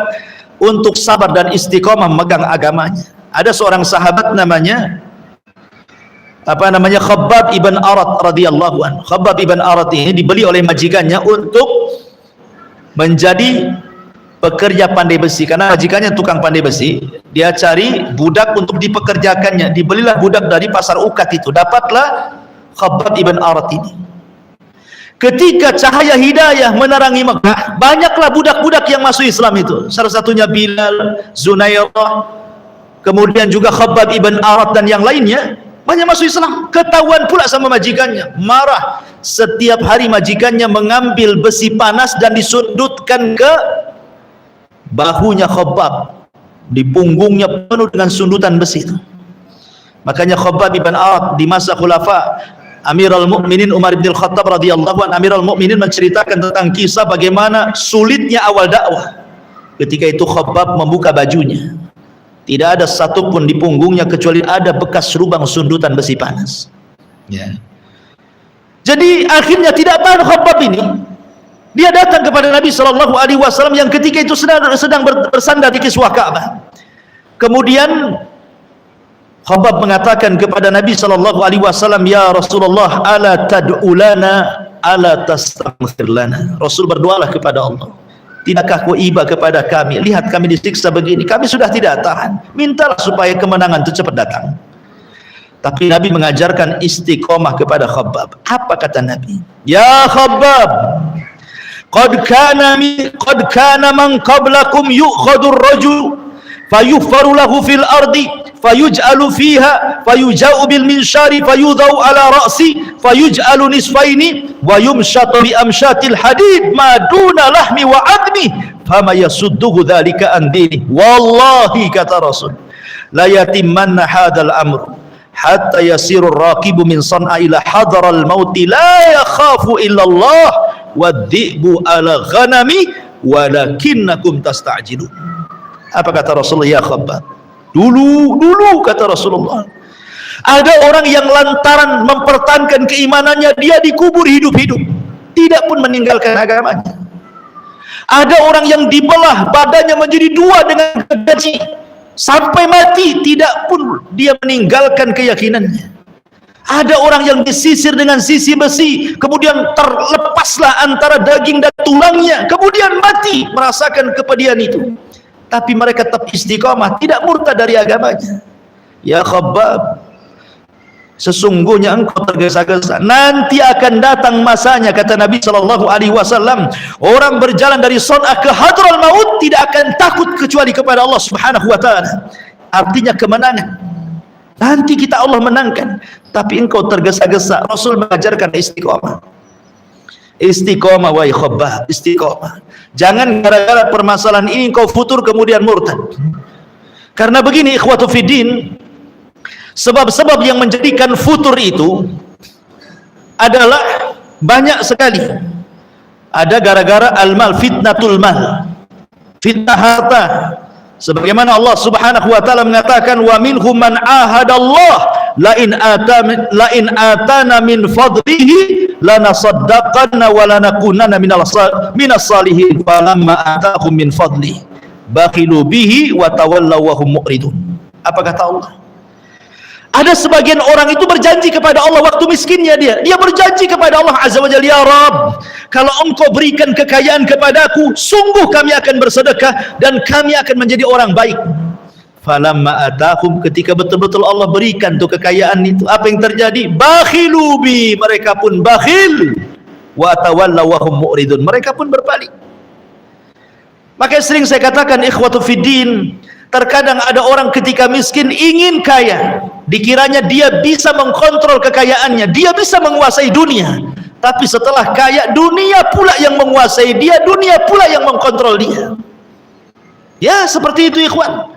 untuk sabar dan istiqamah memegang agamanya. Ada seorang sahabat namanya Khabbab ibn Arat radhiyallahu anhu. Khabbab ibn Arat ini dibeli oleh majikannya untuk menjadi pekerja pandai besi, karena majikannya tukang pandai besi. Dia cari budak untuk dipekerjakannya. Dibelilah budak dari pasar Ukat itu. Dapatlah Khabbab ibn Arat ini. Ketika cahaya hidayah menerangi Mekah, banyaklah budak-budak yang masuk Islam itu. Salah satunya Bilal, Zunairah, kemudian juga Khabbab ibn Arat dan yang lainnya, banyak masuk Islam. Ketahuan pula sama majikannya, marah. Setiap hari majikannya mengambil besi panas dan disundutkan ke bahunya Khabbab. Di punggungnya penuh dengan sundutan besi itu. Makanya Khabbab ibn Arat di masa khulafa Amirul Mukminin Umar bin Khattab radhiyallahu anhu, Amirul Mukminin menceritakan tentang kisah bagaimana sulitnya awal dakwah. Ketika itu Khabbab membuka bajunya, tidak ada satupun di punggungnya kecuali ada bekas lubang sundutan besi panas. Ya. Jadi akhirnya tidak tahan Khabbab ini. Dia datang kepada Nabi SAW yang ketika itu sedang bersandar di kiswah Ka'bah. Kemudian Khabbab mengatakan kepada Nabi SAW, ya Rasulullah, ala tad'u lana, ala tastaghfir lana. Rasul, berdoalah kepada Allah. Tidakkah kau iba kepada kami? Lihat kami disiksa begini, kami sudah tidak tahan. Mintalah supaya kemenangan itu cepat datang. Tapi Nabi mengajarkan istiqomah kepada Khabbab. Apa kata Nabi? Ya Khabbab, qad kana man qablakum yu'khadur rajul fayughfaru lahu fil ardi fayuj'alu fiha fayuja'u bil minshari fayudhau ala ra'si fayuj'alu nisfaini wa yumshatu bi amshatil hadid ma duna lahmi wa admi fama yasudduhu dhalika an dini. Wallahi, kata Rasul, la yatimmanna hadzal amr hatta yasiru ar-raqibu min san'a ila hadara al-maut la yakhafu illa Allah wad-dhi'bu ala ghanami walakinnakum tasta'jilun. Apa kata Rasulullah? Ya Khabbab, dulu kata Rasulullah, ada orang yang lantaran mempertahankan keimanannya dia dikubur hidup-hidup, tidak pun meninggalkan agamanya. Ada orang yang dibelah badannya menjadi dua dengan gergaji sampai mati, tidak pun dia meninggalkan keyakinannya. Ada orang yang disisir dengan sisi besi, kemudian terlepaslah antara daging dan tulangnya, kemudian mati merasakan kepedihan itu. Tapi mereka tetap istiqamah, tidak murtad dari agamanya. Ya Khabbab, Sesungguhnya engkau tergesa-gesa. Nanti akan datang masanya, kata Nabi SAW, orang berjalan dari Son'ah ke Hadral Maut tidak akan takut kecuali kepada Allah Subhanahu wa ta'ala. Artinya kemenangan. Nanti kita Allah menangkan, tapi engkau tergesa-gesa. Rasul mengajarkan istiqomah. Istiqomah wa ikhabbah, istiqomah. Jangan gara-gara permasalahan ini engkau futur kemudian murtad. Karena begini ikhwatu fiddin, sebab-sebab yang menjadikan futur itu adalah banyak sekali. Ada gara-gara al-mal, fitnatul mal, fitnah harta. Sebagaimana Allah Subhanahu wa taala mengatakan, wa minhum man ahadallah la in atana min fadlihi lanasaddaqanna wa lanakunanna minas salihin falamma atahum min fadlihi bakhilu bihi wa tawallaw wa hum mu'ridun. Apa kata Allah? Ada sebagian orang itu berjanji kepada Allah waktu miskinnya dia berjanji kepada Allah Azza wa Jalla, ya Rabb, kalau engkau berikan kekayaan kepadaku, sungguh kami akan bersedekah dan kami akan menjadi orang baik. Falamma atahum, ketika betul-betul Allah berikan tuh kekayaan itu, apa yang terjadi? Bakhilu bi, mereka pun bakhil, wa tawallaw wa hum mu'ridun, mereka pun berpaling. Makanya sering saya katakan ikhwatu fiddin, terkadang ada orang ketika miskin ingin kaya, dikiranya dia bisa mengkontrol kekayaannya, dia bisa menguasai dunia, tapi setelah kaya, dunia pula yang menguasai dia, dunia pula yang mengkontrol dia. Ya seperti itu ikhwan.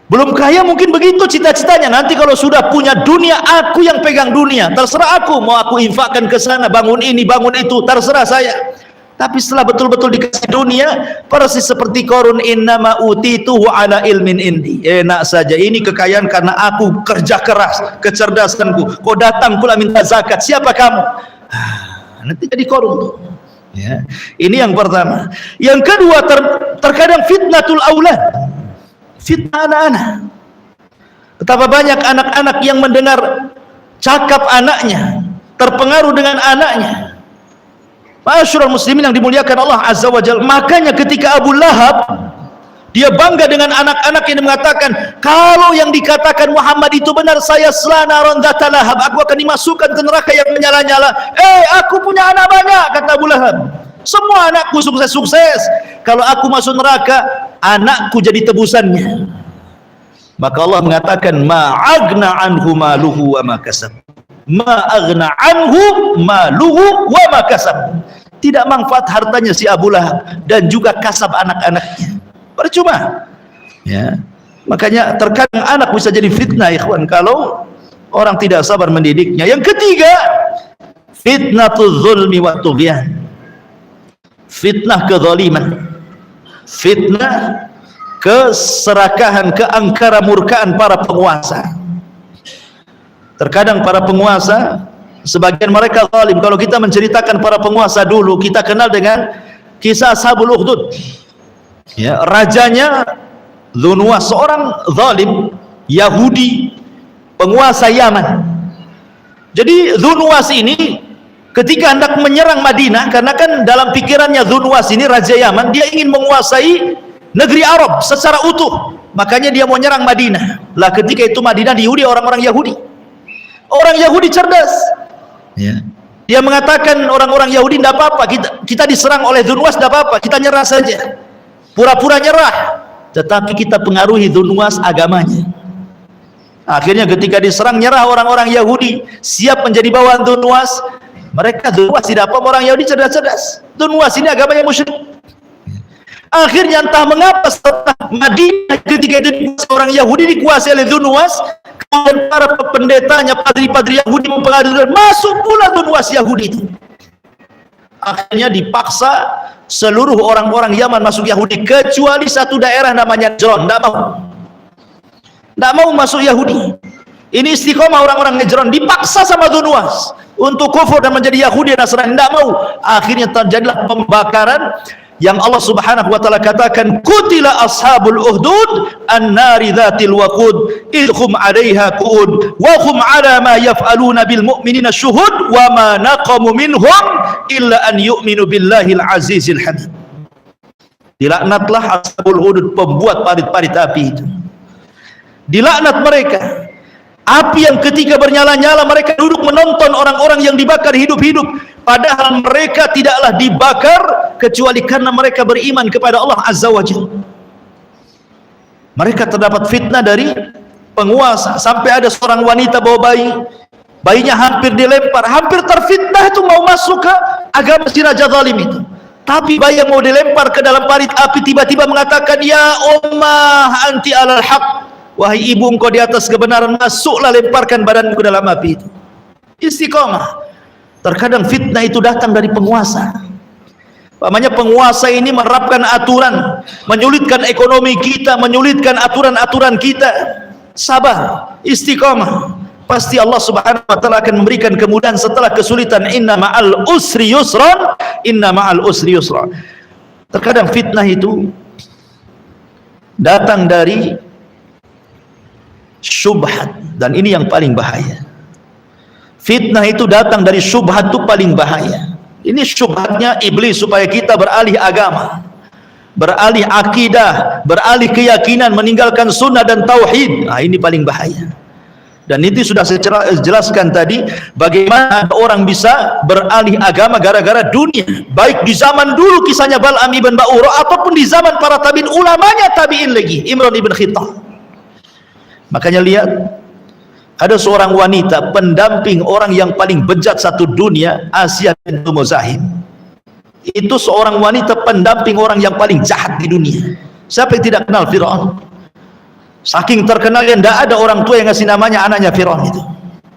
Belum kaya mungkin begitu cita-citanya, nanti kalau sudah punya dunia, aku yang pegang dunia, terserah aku, mau aku infakkan ke sana, bangun ini, bangun itu, terserah saya. Tapi setelah betul-betul dikasih dunia, persis seperti Qarun, innama utituhu ala ilmin indi. Enak saja, ini kekayaan karena aku kerja keras, kecerdasanku. Kau datang pula minta zakat, siapa kamu? Nanti jadi Qarun tuh. Ya. Ini yang pertama. Yang kedua, terkadang fitnatul aulad, fitnah anak-anak. Betapa banyak anak-anak yang mendengar cakap anaknya, terpengaruh dengan anaknya. Ma'asyiral muslimin yang dimuliakan Allah Azza wa Jalla. Makanya ketika Abu Lahab dia bangga dengan anak-anak yang mengatakan, kalau yang dikatakan Muhammad itu benar, saya selana dzata lahab, aku akan dimasukkan ke neraka yang menyala-nyala. Aku punya anak banyak, kata Abu Lahab. Semua anakku sukses-sukses. Kalau aku masuk neraka, anakku jadi tebusannya. Maka Allah mengatakan, ma'agna anhu maluhu wa ma kasab. Ma'agna anhu maluhu wa ma kasab. Tidak manfaat hartanya si Abu Lahab dan juga kasab anak-anaknya, percuma. Ya, makanya terkadang anak bisa jadi fitnah ikhwan kalau orang tidak sabar mendidiknya. Yang ketiga, fitnatul zulmi wa tughyan, fitnah kezaliman, fitnah keserakahan, keangkara murkaan para penguasa. Terkadang para penguasa, sebagian mereka zalim. Kalau kita menceritakan para penguasa dulu, kita kenal dengan kisah Ashabul Ukhdud. Ya, rajanya Dzunwas, seorang zalim Yahudi, penguasa Yaman. Jadi Dzunwas ini ketika hendak menyerang Madinah, karena kan dalam pikirannya Dzunwas ini raja Yaman, dia ingin menguasai negeri Arab secara utuh. Makanya dia mau nyerang Madinah. Lah ketika itu Madinah dihuni orang-orang Yahudi. Orang Yahudi cerdas. Ya. Dia mengatakan orang-orang Yahudi tidak apa-apa, kita diserang oleh Dzunwas tidak apa-apa, kita nyerah saja. Pura-pura nyerah, tetapi kita pengaruhi Dzunwas agamanya. Akhirnya ketika diserang nyerah orang-orang Yahudi, siap menjadi bawahan Dzunwas. Mereka Dzunwas tidak apa, orang Yahudi cerdas-cerdas. Dzunwas ini agamanya musyrik. Akhirnya entah mengapa setelah Madinah ketika itu orang Yahudi dikuasai oleh Dzunwas, kemudian para pendetanya, padri-padri Yahudi mempengaruhi, masuk pula Dzunwas Yahudi itu. Akhirnya dipaksa seluruh orang-orang Yaman masuk Yahudi, kecuali satu daerah namanya Najran, tidak mau masuk Yahudi. Ini istiqomah orang-orang Najran, dipaksa sama Dzunwas untuk kufur dan menjadi Yahudi dan Nasrani, tidak mau. Akhirnya terjadilah pembakaran yang Allah Subhanahu wa taala katakan, qutila ashabul ukhdud an-nari dzatil waqud idhum 'alaiha qu'ud wa hum 'ala ma yaf'aluna bil mu'minina syuhud wa ma naqamu minhum illa an yu'minu billahil azizil hamid. Dilaknatlah ashabul ukhdud, pembuat parit-parit api itu. Dilaknat mereka. Api yang ketika bernyala-nyala mereka duduk menonton orang-orang yang dibakar hidup-hidup, padahal mereka tidaklah dibakar kecuali karena mereka beriman kepada Allah Azza wa Jalla. Mereka terdapat fitnah dari penguasa, sampai ada seorang wanita bawa bayi, bayinya hampir dilempar, hampir terfitnah itu mau masuk ke agama si raja zalim itu. Tapi bayi yang mau dilempar ke dalam parit api tiba-tiba mengatakan, ya ummah anti alal haq, wahai ibu engkau di atas kebenaran, masuklah, lemparkan badanku ke dalam api itu. Istiqomah. Terkadang fitnah itu datang dari penguasa. Namanya penguasa ini menerapkan aturan, menyulitkan ekonomi kita, menyulitkan aturan-aturan kita. Sabar, istiqomah. Pasti Allah Subhanahu wa taala akan memberikan kemudahan setelah kesulitan. Inna ma'al usri yusran, inna ma'al usri yusran. Terkadang fitnah itu datang dari syubhat, dan ini yang paling bahaya. Fitnah itu datang dari syubhat, itu paling bahaya. Ini syubhatnya iblis supaya kita beralih agama, beralih akidah, beralih keyakinan, meninggalkan sunnah dan tauhid. Nah, ini paling bahaya. Dan itu sudah saya jelaskan tadi, bagaimana orang bisa beralih agama gara-gara dunia. Baik di zaman dulu kisahnya Bal'am ibn Ba'ura, ataupun di zaman para tabi'in, ulamanya tabi'in lagi, Imran ibn Khittab. Makanya lihat, ada seorang wanita pendamping orang yang paling bejat satu dunia, Asiyah bintu Muzahim. Itu seorang wanita pendamping orang yang paling jahat di dunia. Siapa yang tidak kenal Fir'aun? Saking terkenal yang tidak ada orang tua yang ngasih namanya anaknya Fir'aun itu.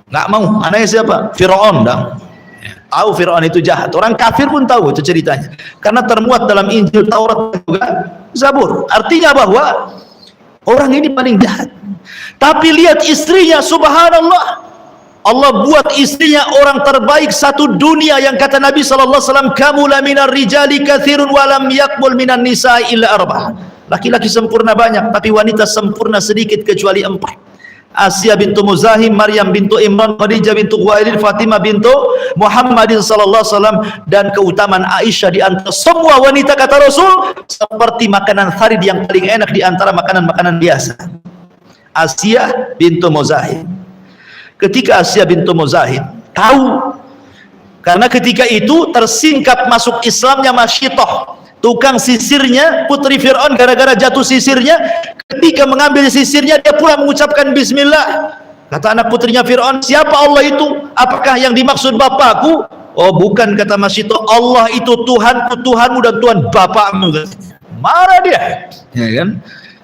Nggak mau. Anaknya siapa? Fir'aun. Tahu Fir'aun itu jahat. Orang kafir pun tahu itu ceritanya. Karena termuat dalam Injil, Taurat, juga Zabur. Artinya bahwa orang ini paling jahat. Tapi lihat istrinya, subhanallah. Allah buat istrinya orang terbaik satu dunia, yang kata Nabi SAW, kamula minar rijali kathirun walam yakmul minan nisa'i illa arba'ah. Laki-laki sempurna banyak, tapi wanita sempurna sedikit kecuali 4. Asiyah bintu Muzahim, Maryam bintu Imran, Khadijah bintu Khuwailid, Fatimah bintu Muhammadin sallallahu alaihi wasallam, dan keutamaan Aisyah di antara semua wanita, kata Rasul, seperti makanan tharid yang paling enak di antara makanan-makanan biasa. Asiyah bintu Muzahim. Ketika Asiyah bintu Muzahim tahu, karena ketika itu tersingkap masuk Islamnya Masyitoh, tukang sisirnya putri Fir'aun, gara-gara jatuh sisirnya, ketika mengambil sisirnya dia pula mengucapkan bismillah. Kata anak putrinya Fir'aun, siapa Allah itu? Apakah yang dimaksud bapakku? Oh bukan, kata Masyitoh, Allah itu Tuhanku, Tuhanmu, dan Tuhan bapakmu. Marah dia, ya kan?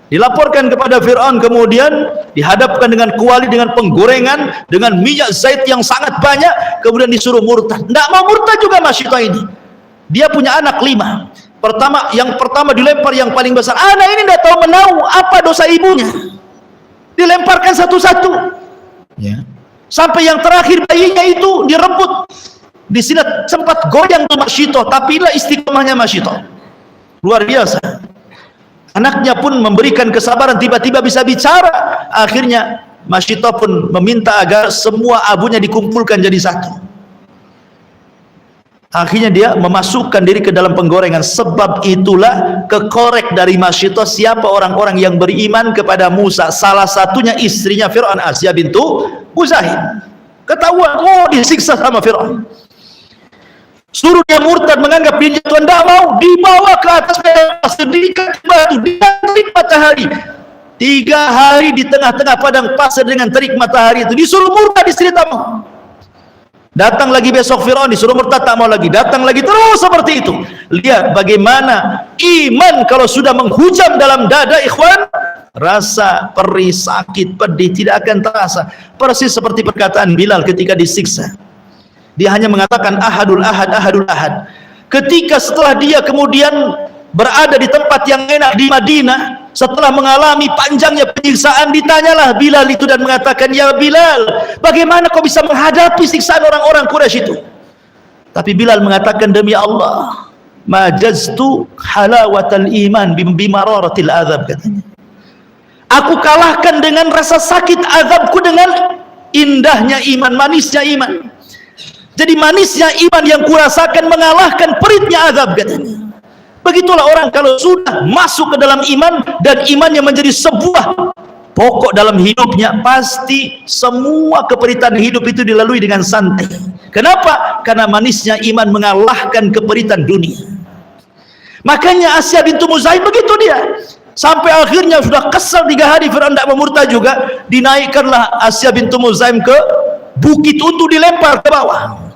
Dilaporkan kepada Fir'aun, kemudian dihadapkan dengan kuali, dengan penggorengan, dengan minyak zait yang sangat banyak, kemudian disuruh murtad. Tidak mau murtad juga Masyitoh ini. Dia punya anak 5. Yang pertama dilempar yang paling besar. Anak ini tidak tahu menahu apa dosa ibunya, dilemparkan satu-satu, ya. Sampai yang terakhir bayinya itu direbut. Di sini sempat goyang tuh Masyitoh, tapi inilah istiqomahnya Masyitoh, luar biasa. Anaknya pun memberikan kesabaran, tiba-tiba bisa bicara. Akhirnya Masyitoh pun meminta agar semua abunya dikumpulkan jadi satu. Akhirnya dia memasukkan diri ke dalam penggorengan. Sebab itulah kekorek dari Masyitoh siapa orang-orang yang beriman kepada Musa. Salah satunya istrinya Fir'aun, Asiyah bintu Muzahim. Ketahuan, oh disiksa sama Fir'aun. Suruh dia murtad, menganggap dirinya Tuhan, tidak mau. Dibawa ke atas sedikit batu, diterik matahari. 3 hari di tengah-tengah padang pasir dengan terik matahari itu. Disuruh murtad, istri tak mau. Datang lagi besok Fir'aun, disuruh murtad, tak mau lagi. Datang lagi, terus seperti itu. Lihat bagaimana iman kalau sudah menghujam dalam dada, ikhwan, rasa perih, sakit, pedih tidak akan terasa. Persis seperti perkataan Bilal ketika disiksa. Dia hanya mengatakan ahadul ahad, ahadul ahad. Ketika setelah dia kemudian berada di tempat yang enak di Madinah, setelah mengalami panjangnya penyiksaan, ditanyalah Bilal itu dan mengatakan, ya Bilal, bagaimana kau bisa menghadapi siksaan orang-orang Quraisy itu? Tapi Bilal mengatakan, demi Allah, majaztu halawatal iman bimararatil azab, katanya. Aku kalahkan dengan rasa sakit azabku dengan indahnya iman, manisnya iman. Jadi manisnya iman yang kurasakan mengalahkan peritnya azab, katanya. Begitulah orang kalau sudah masuk ke dalam iman dan imannya menjadi sebuah pokok dalam hidupnya, pasti semua keperitan hidup itu dilalui dengan santai. Kenapa? Karena manisnya iman mengalahkan keperitan dunia. Makanya Asya bintu Muzaim begitu dia. Sampai akhirnya sudah kesal 3 hari Fir'aun tidak memurtad juga, dinaikkanlah Asya bintu Muzaim ke bukit untuk dilempar ke bawah.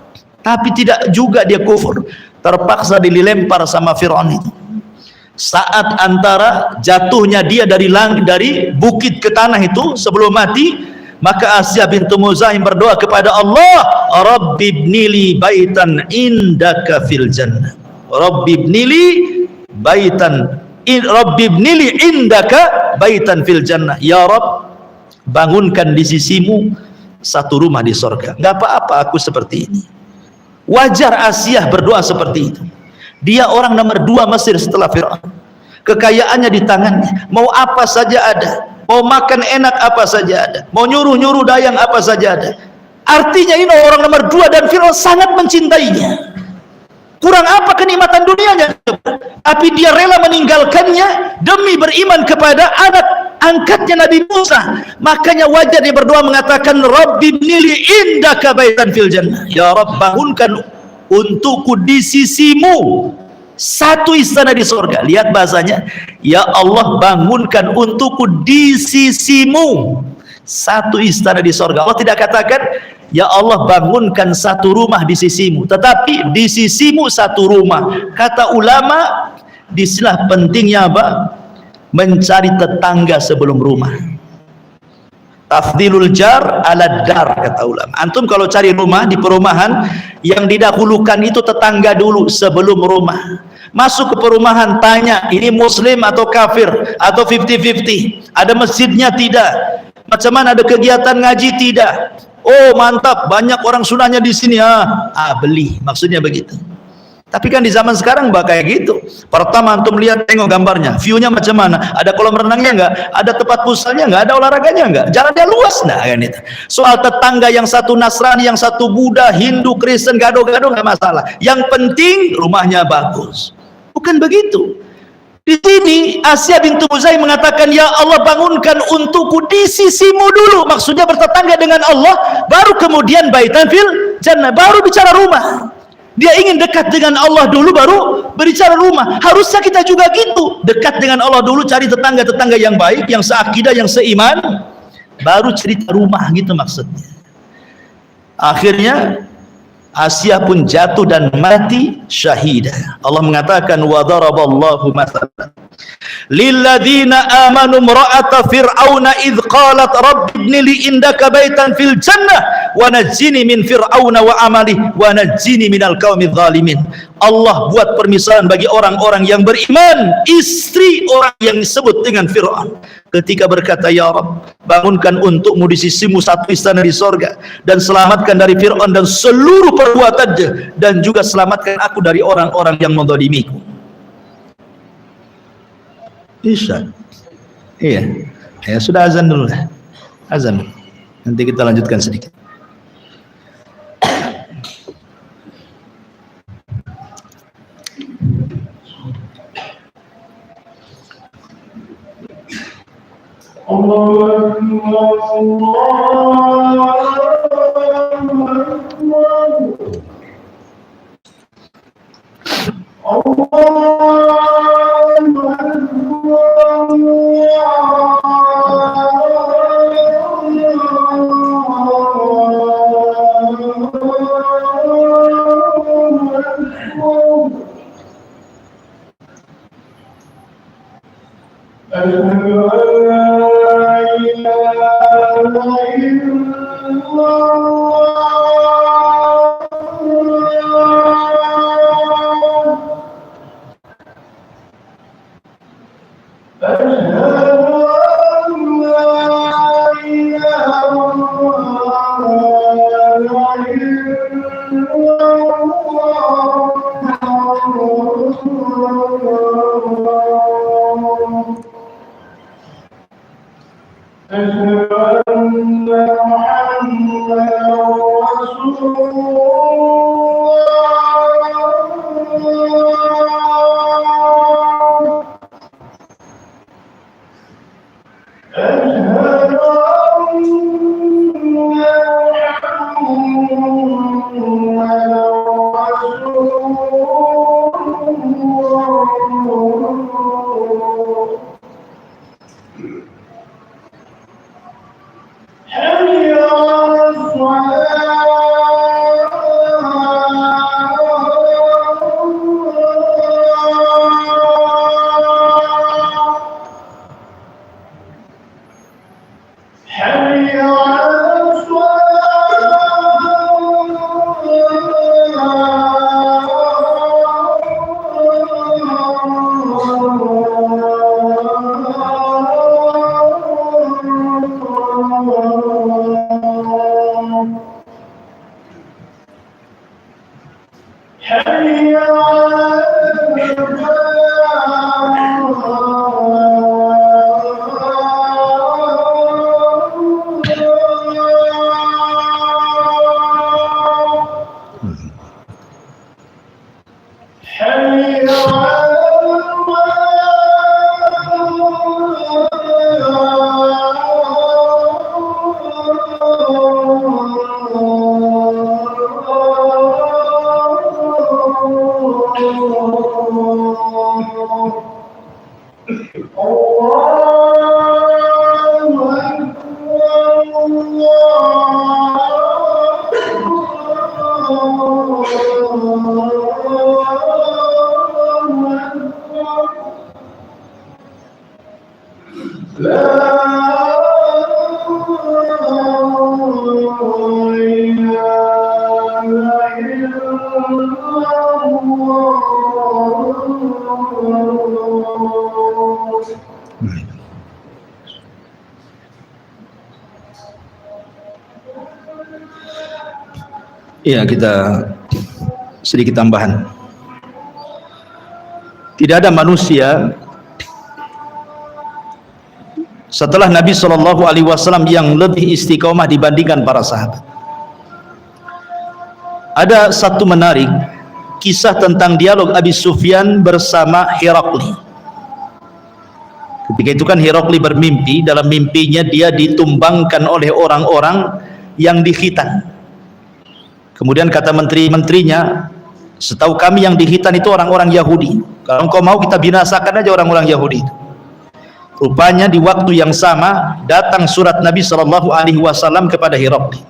Tapi tidak juga dia kufur, terpaksa dilempar sama Fir'aun itu. Saat antara jatuhnya dia dari bukit ke tanah itu sebelum mati, maka Asya bintu Muzaim berdoa kepada Allah, Rabbi ibnili baitan indaka fil jannah. Rabbi ibnili baitan Rabbi ibnili indaka baitan fil jannah. Ya Rabb, bangunkan di sisimu satu rumah di sorga. Gak apa-apa aku seperti ini. Wajar Asiyah berdoa seperti itu. Dia orang nomor 2 Mesir setelah Fir'aun. Kekayaannya di tangannya, mau apa saja ada, mau makan enak apa saja ada, mau nyuruh-nyuruh dayang apa saja ada. Artinya ini orang nomor 2 dan Fir'aun sangat mencintainya. Kurang apa kenikmatan dunianya? Tapi dia rela meninggalkannya demi beriman kepada anak angkatnya Nabi Musa. Makanya wajar dia berdoa mengatakan, Rabbi ibnili indaka baitan fil jannah. Ya Rabb, bangunkan untukku di sisimu satu istana di sorga. Lihat bahasanya, ya Allah, bangunkan untukku di sisimu satu istana di sorga. Allah tidak katakan, ya Allah, bangunkan satu rumah di sisimu, tetapi di sisimu satu rumah. Kata ulama, disinilah pentingnya apa? Mencari tetangga sebelum rumah. Tafdilul jar ala dar, kata ulama. Antum kalau cari rumah di perumahan, yang didahulukan itu tetangga dulu sebelum rumah. Masuk ke perumahan, tanya ini muslim atau kafir, atau 50-50, ada masjidnya tidak, macam mana, ada kegiatan ngaji tidak. Oh mantap, banyak orang sunahnya di sini, beli, maksudnya begitu. Tapi kan di zaman sekarang kayak gitu. Pertama antum lihat, tengok gambarnya, view-nya macam mana, ada kolam renangnya enggak, ada tempat fusalnya enggak, ada olahraganya enggak, jalannya luas enggak, kan itu. Soal tetangga yang satu Nasrani, yang satu Buddha, Hindu, Kristen, gado-gado enggak masalah. Yang penting rumahnya bagus. Bukan begitu. Di sini Asya bintu Muzaim mengatakan, ya Allah, bangunkan untukku di sisimu dulu. Maksudnya bertetangga dengan Allah, baru kemudian baitan fil jannah, baru bicara rumah. Dia ingin dekat dengan Allah dulu, baru berbicara rumah. Harusnya kita juga gitu, dekat dengan Allah dulu, cari tetangga-tetangga yang baik, yang seakidah, yang seiman, baru cerita rumah, gitu maksudnya. Akhirnya Asya pun jatuh dan mati syahidah. Allah mengatakan, wa daraballahu mathalan lilladzina amanu imra'ata fir'auna idh qalat rabbi ibni li indaka baitan fil jannah wa najjini min fir'auna wa amalihi wa najjini minal qaumidz zalimin. Allah buat permisalan bagi orang-orang yang beriman, istri orang yang disebut dengan Fir'aun, ketika berkata, ya Rabb, bangunkan untukmu di sisimu satu istana di sorga, dan selamatkan dari Fir'aun dan seluruh perbuatannya, dan juga selamatkan aku dari orang-orang yang menzalimiku. Isya. Iya. Ya sudah, azan dulu lah. Azan dulu. Nanti kita lanjutkan sedikit. Ya, kita sedikit tambahan. Tidak ada manusia setelah Nabi SAW yang lebih istiqomah dibandingkan para sahabat. Ada satu menarik kisah tentang dialog Abi Sufyan bersama Herakli. Ketika itu kan Herakli bermimpi, dalam mimpinya dia ditumbangkan oleh orang-orang yang dikhitan. Kemudian kata menteri-menterinya, setahu kami yang dikhitan itu orang-orang Yahudi. Kalau engkau mau kita binasakan aja orang-orang Yahudi itu. Rupanya di waktu yang sama datang surat Nabi SAW kepada Herakli.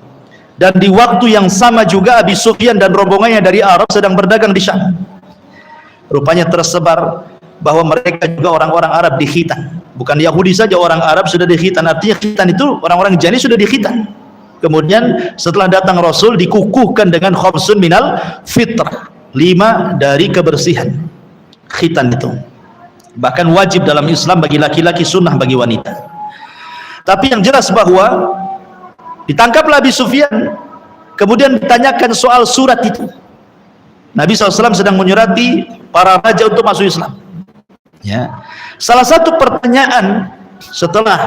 Dan di waktu yang sama juga Abi Sufyan dan rombongannya dari Arab sedang berdagang di Syam. Rupanya tersebar bahwa mereka juga orang-orang Arab dikhitan. Bukan Yahudi saja, orang Arab sudah dikhitan. Artinya khitan itu orang-orang Jani sudah dikhitan. Kemudian setelah datang Rasul dikukuhkan dengan khamsun minal fitrah, 5 dari kebersihan. Khitan itu bahkan wajib dalam Islam bagi laki-laki, sunnah bagi wanita. Tapi yang jelas bahwa ditangkaplah Abi Sufyan, kemudian ditanyakan soal surat itu. Nabi SAW sedang menyurati para raja untuk masuk Islam. Ya. Salah satu pertanyaan setelah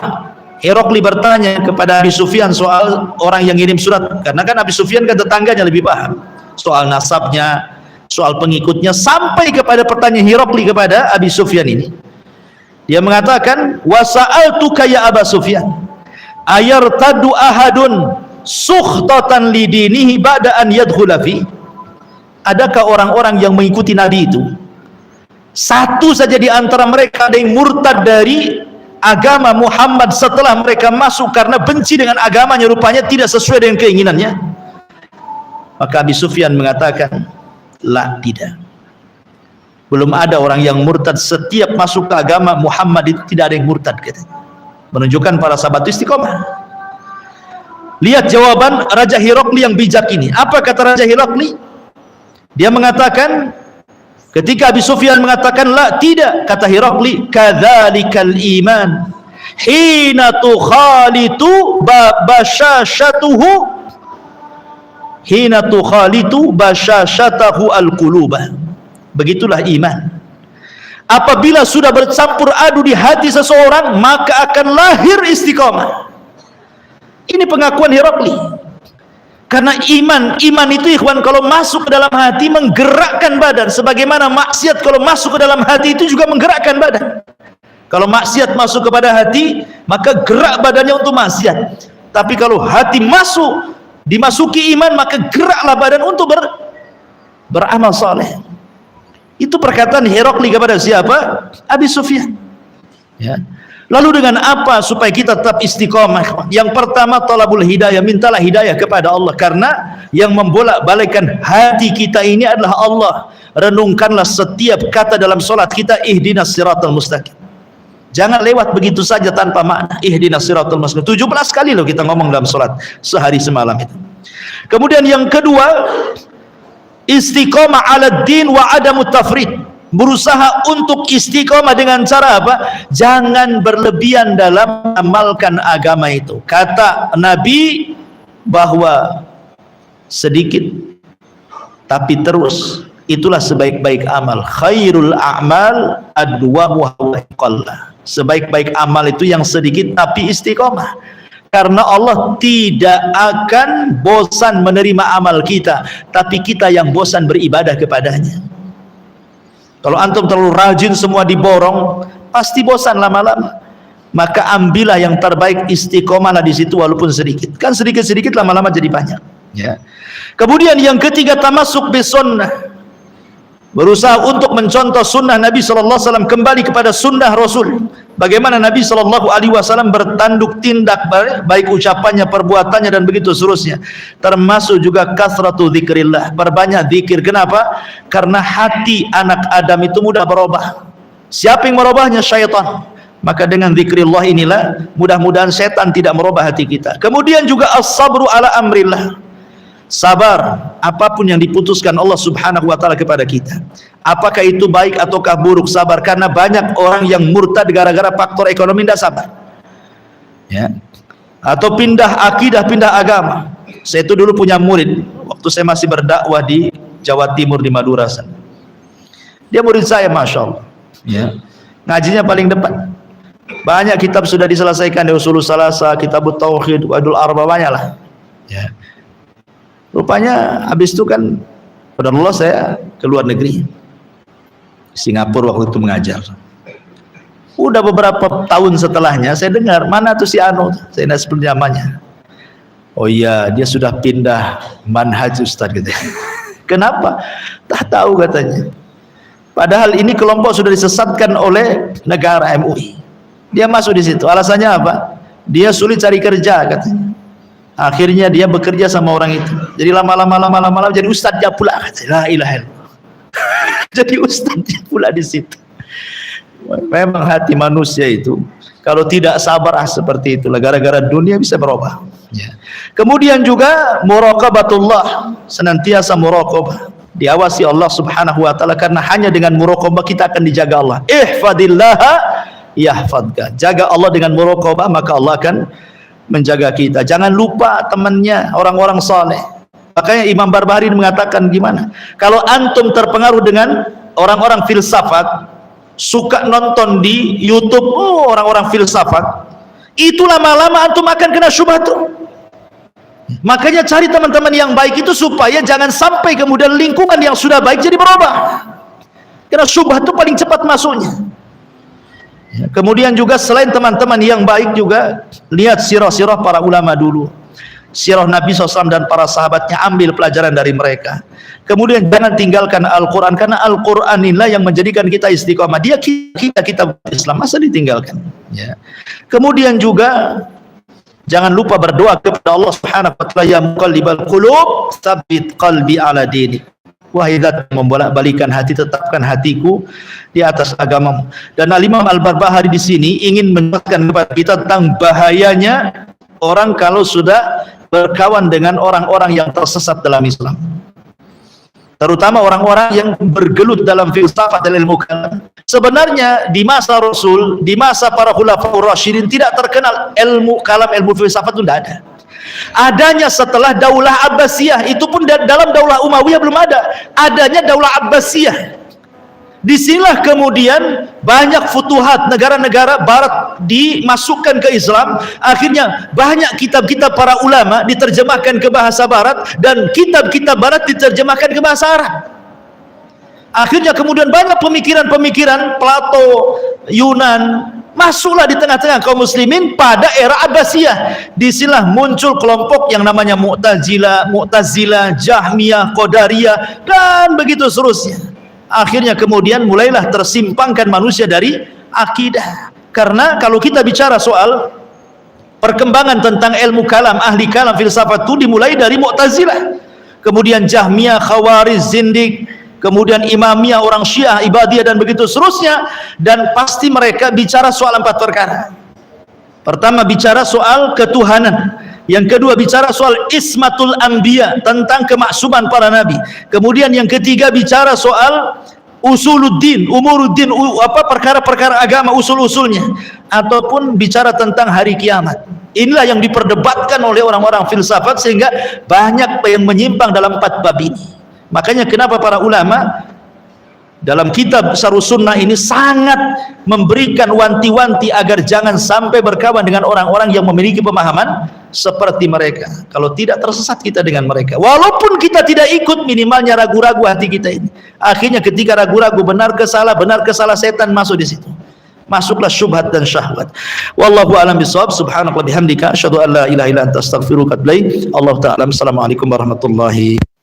Herakli bertanya kepada Abi Sufyan soal orang yang ngirim surat, karena kan Abi Sufyan kan tetangganya lebih paham soal nasabnya, soal pengikutnya, sampai kepada pertanyaan Herakli kepada Abi Sufyan ini. Dia mengatakan, wa sa'altuka ya Aba Sufyan ayartadu ahadun sukhtatan lidinihi ba'da an yadkhula fi. Adakah orang-orang yang mengikuti Nabi itu satu saja di antara mereka ada yang murtad dari agama Muhammad setelah mereka masuk karena benci dengan agamanya, rupanya tidak sesuai dengan keinginannya? Maka Abi Sufyan mengatakan, la, tidak. Belum ada orang yang murtad. Setiap masuk ke agama Muhammad itu tidak ada yang murtad, katanya. Menunjukkan para sahabat istiqomah. Lihat jawaban Raja Herakli yang bijak ini. Apa kata Raja Herakli? Dia mengatakan, ketika Abi Sufyan mengatakan la, tidak, kata Herakli, kadzalikal iman hina tukhalitu bashashatuhu hina tukhalitu bashashatahu al-qulubah. Begitulah iman, apabila sudah bercampur adu di hati seseorang maka akan lahir istiqomah. Ini pengakuan Herakli. Karena iman itu ikhwan kalau masuk ke dalam hati menggerakkan badan, sebagaimana maksiat kalau masuk ke dalam hati itu juga menggerakkan badan. Kalau maksiat masuk kepada hati, maka gerak badannya untuk maksiat. Tapi kalau hati dimasuki iman, maka geraklah badan untuk beramal saleh. Itu perkataan Herakli kepada siapa? Abi Sufyan. Ya. Lalu dengan apa supaya kita tetap istiqomah? Yang pertama, talabul hidayah, mintalah hidayah kepada Allah, karena yang membolak-balikkan hati kita ini adalah Allah. Renungkanlah setiap kata dalam solat kita, ihdinas siratal mustaqim. Jangan lewat begitu saja tanpa makna. Ihdinas siratal mustaqim. 17 kali loh kita ngomong dalam solat sehari semalam itu. Kemudian yang kedua, istiqomah ala din wa adamu tafrid. Berusaha untuk istiqomah dengan cara apa? Jangan berlebihan dalam amalkan agama itu. Kata Nabi bahwa sedikit tapi terus, itulah sebaik-baik amal. Khairul a'mal adwamuha wa iqallah. Sebaik-baik amal itu yang sedikit tapi istiqomah. Karena Allah tidak akan bosan menerima amal kita, tapi kita yang bosan beribadah kepadanya. Kalau antum terlalu rajin semua diborong, pasti bosan lama-lama. Maka ambillah yang terbaik, istiqomahlah di situ walaupun sedikit. Kan sedikit-sedikit lama-lama jadi banyak. Ya. Kemudian yang ketiga, tamasuk bisunnah. Berusaha untuk mencontoh sunnah Nabi SAW, kembali kepada sunnah Rasul. Bagaimana Nabi SAW bertanduk tindak, baik ucapannya, perbuatannya, dan begitu seterusnya. Termasuk juga kasratu dzikrillah, berbanyak zikir. Kenapa? Karena hati anak Adam itu mudah berubah. Siapa yang merubahnya? Syaitan. Maka dengan zikrillah inilah mudah-mudahan setan tidak merubah hati kita. Kemudian juga as-sabru ala amrillah. Sabar apapun yang diputuskan Allah Subhanahu wa ta'ala kepada kita, apakah itu baik ataukah buruk, sabar. Karena banyak orang yang murtad gara-gara faktor ekonomi, tidak sabar, ya. Atau pindah akidah, pindah agama. Saya itu dulu punya murid waktu saya masih berdakwah di Jawa Timur, di Madura sana. Dia murid saya, Masya Allah, ya. Ngajinya paling depan, banyak kitab sudah diselesaikan, Ushulus Salasa, Kitabut Tauhid, Wadul Arba, banyak lah, ya. Rupanya habis itu kan udah lulus, saya ke luar negeri, Singapura waktu itu mengajar. Udah beberapa tahun setelahnya saya dengar, mana tuh si Anu, saya tidak seperti namanya. Oh iya, dia sudah pindah manhaj Ustaz gitu. Kenapa? Tak tahu katanya. Padahal ini kelompok sudah disesatkan oleh negara MUI. Dia masuk di situ. Alasannya apa? Dia sulit cari kerja katanya. Akhirnya dia bekerja sama orang itu. Jadi lama-lama jadi ustadznya pula. La ilaha illallah. Jadi ustadznya pula di situ. Memang hati manusia itu kalau tidak sabar seperti itulah, gara-gara dunia bisa berubah. Ya. Kemudian juga muraqabatullah, senantiasa muraqabah, diawasi Allah Subhanahu wa ta'ala, karena hanya dengan muraqabah kita akan dijaga Allah. Ihfadillaha yahfadka. Jaga Allah dengan muraqabah, maka Allah akan menjaga kita. Jangan lupa temannya, orang-orang saleh. Makanya Imam Barbahari mengatakan gimana? Kalau antum terpengaruh dengan orang-orang filsafat, suka nonton di YouTube, orang-orang filsafat, itu lama-lama antum akan kena syubhat. Makanya cari teman-teman yang baik itu supaya jangan sampai kemudian lingkungan yang sudah baik jadi berubah. Karena syubhat itu paling cepat masuknya. Kemudian juga selain teman-teman yang baik, juga lihat sirah-sirah para ulama dulu, sirah Nabi SAW dan para sahabatnya, ambil pelajaran dari mereka. Kemudian jangan tinggalkan Al-Quran, karena Al-Quran inilah yang menjadikan kita istiqomah. Dia kita Islam, masa ditinggalkan, ya. Kemudian juga jangan lupa berdoa kepada Allah Subhanahu wa ta'ala, ya muqallibal qulub tsabbit qalbi ala dinik. Wahai zat yang membolak-balikan hati, tetapkan hatiku di atas agamamu. Dan Al-Imam Al-Barbahari di sini ingin menjelaskan kepada kita tentang bahayanya orang kalau sudah berkawan dengan orang-orang yang tersesat dalam Islam. Terutama orang-orang yang bergelut dalam filsafat dan ilmu kalam. Sebenarnya di masa Rasul, di masa para khulafaur rasyidin, tidak terkenal ilmu kalam, ilmu filsafat itu tidak ada. Adanya setelah Daulah Abbasiyah, itu pun dalam Daulah Umayyah belum ada. Adanya Daulah Abbasiyah. Disinilah kemudian banyak futuhat, negara-negara barat dimasukkan ke Islam. Akhirnya banyak kitab-kitab para ulama diterjemahkan ke bahasa barat, dan kitab-kitab barat diterjemahkan ke bahasa Arab. Akhirnya kemudian banyak pemikiran-pemikiran Plato, Yunan, Masuklah di tengah-tengah kaum muslimin pada era Abbasiyah. Disinilah muncul kelompok yang namanya Mu'tazilah, Jahmiyah, Qadariyah, dan begitu seterusnya. Akhirnya kemudian mulailah tersimpangkan manusia dari akidah. Karena kalau kita bicara soal perkembangan tentang ilmu kalam, ahli kalam, filsafat itu dimulai dari Mu'tazilah, kemudian Jahmiyah, Khawarij, Zindik, kemudian Imamiyah, orang Syiah, Ibadiyah, dan begitu seterusnya. Dan pasti mereka bicara soal 4 perkara. Pertama bicara soal ketuhanan, yang kedua bicara soal ismatul anbiya, tentang kemaksuman para nabi. Kemudian yang ketiga bicara soal usuluddin, umuruddin, perkara-perkara agama, usul-usulnya, ataupun bicara tentang hari kiamat. Inilah yang diperdebatkan oleh orang-orang filsafat, sehingga banyak yang menyimpang dalam 4 bab ini. Makanya kenapa para ulama dalam kitab Syarhus Sunnah ini sangat memberikan wanti-wanti agar jangan sampai berkawan dengan orang-orang yang memiliki pemahaman seperti mereka. Kalau tidak, tersesat kita dengan mereka. Walaupun kita tidak ikut, minimalnya ragu-ragu hati kita ini. Akhirnya ketika ragu-ragu benar ke salah, setan masuk di situ. Masuklah syubhat dan syahwat. Wallahu a'lam bishawab. Subhanaka wa bihamdika asyhadu an la ilaha illa anta astaghfiruka wa atubu ilaik. Allah ta'ala. Assalamualaikum warahmatullahi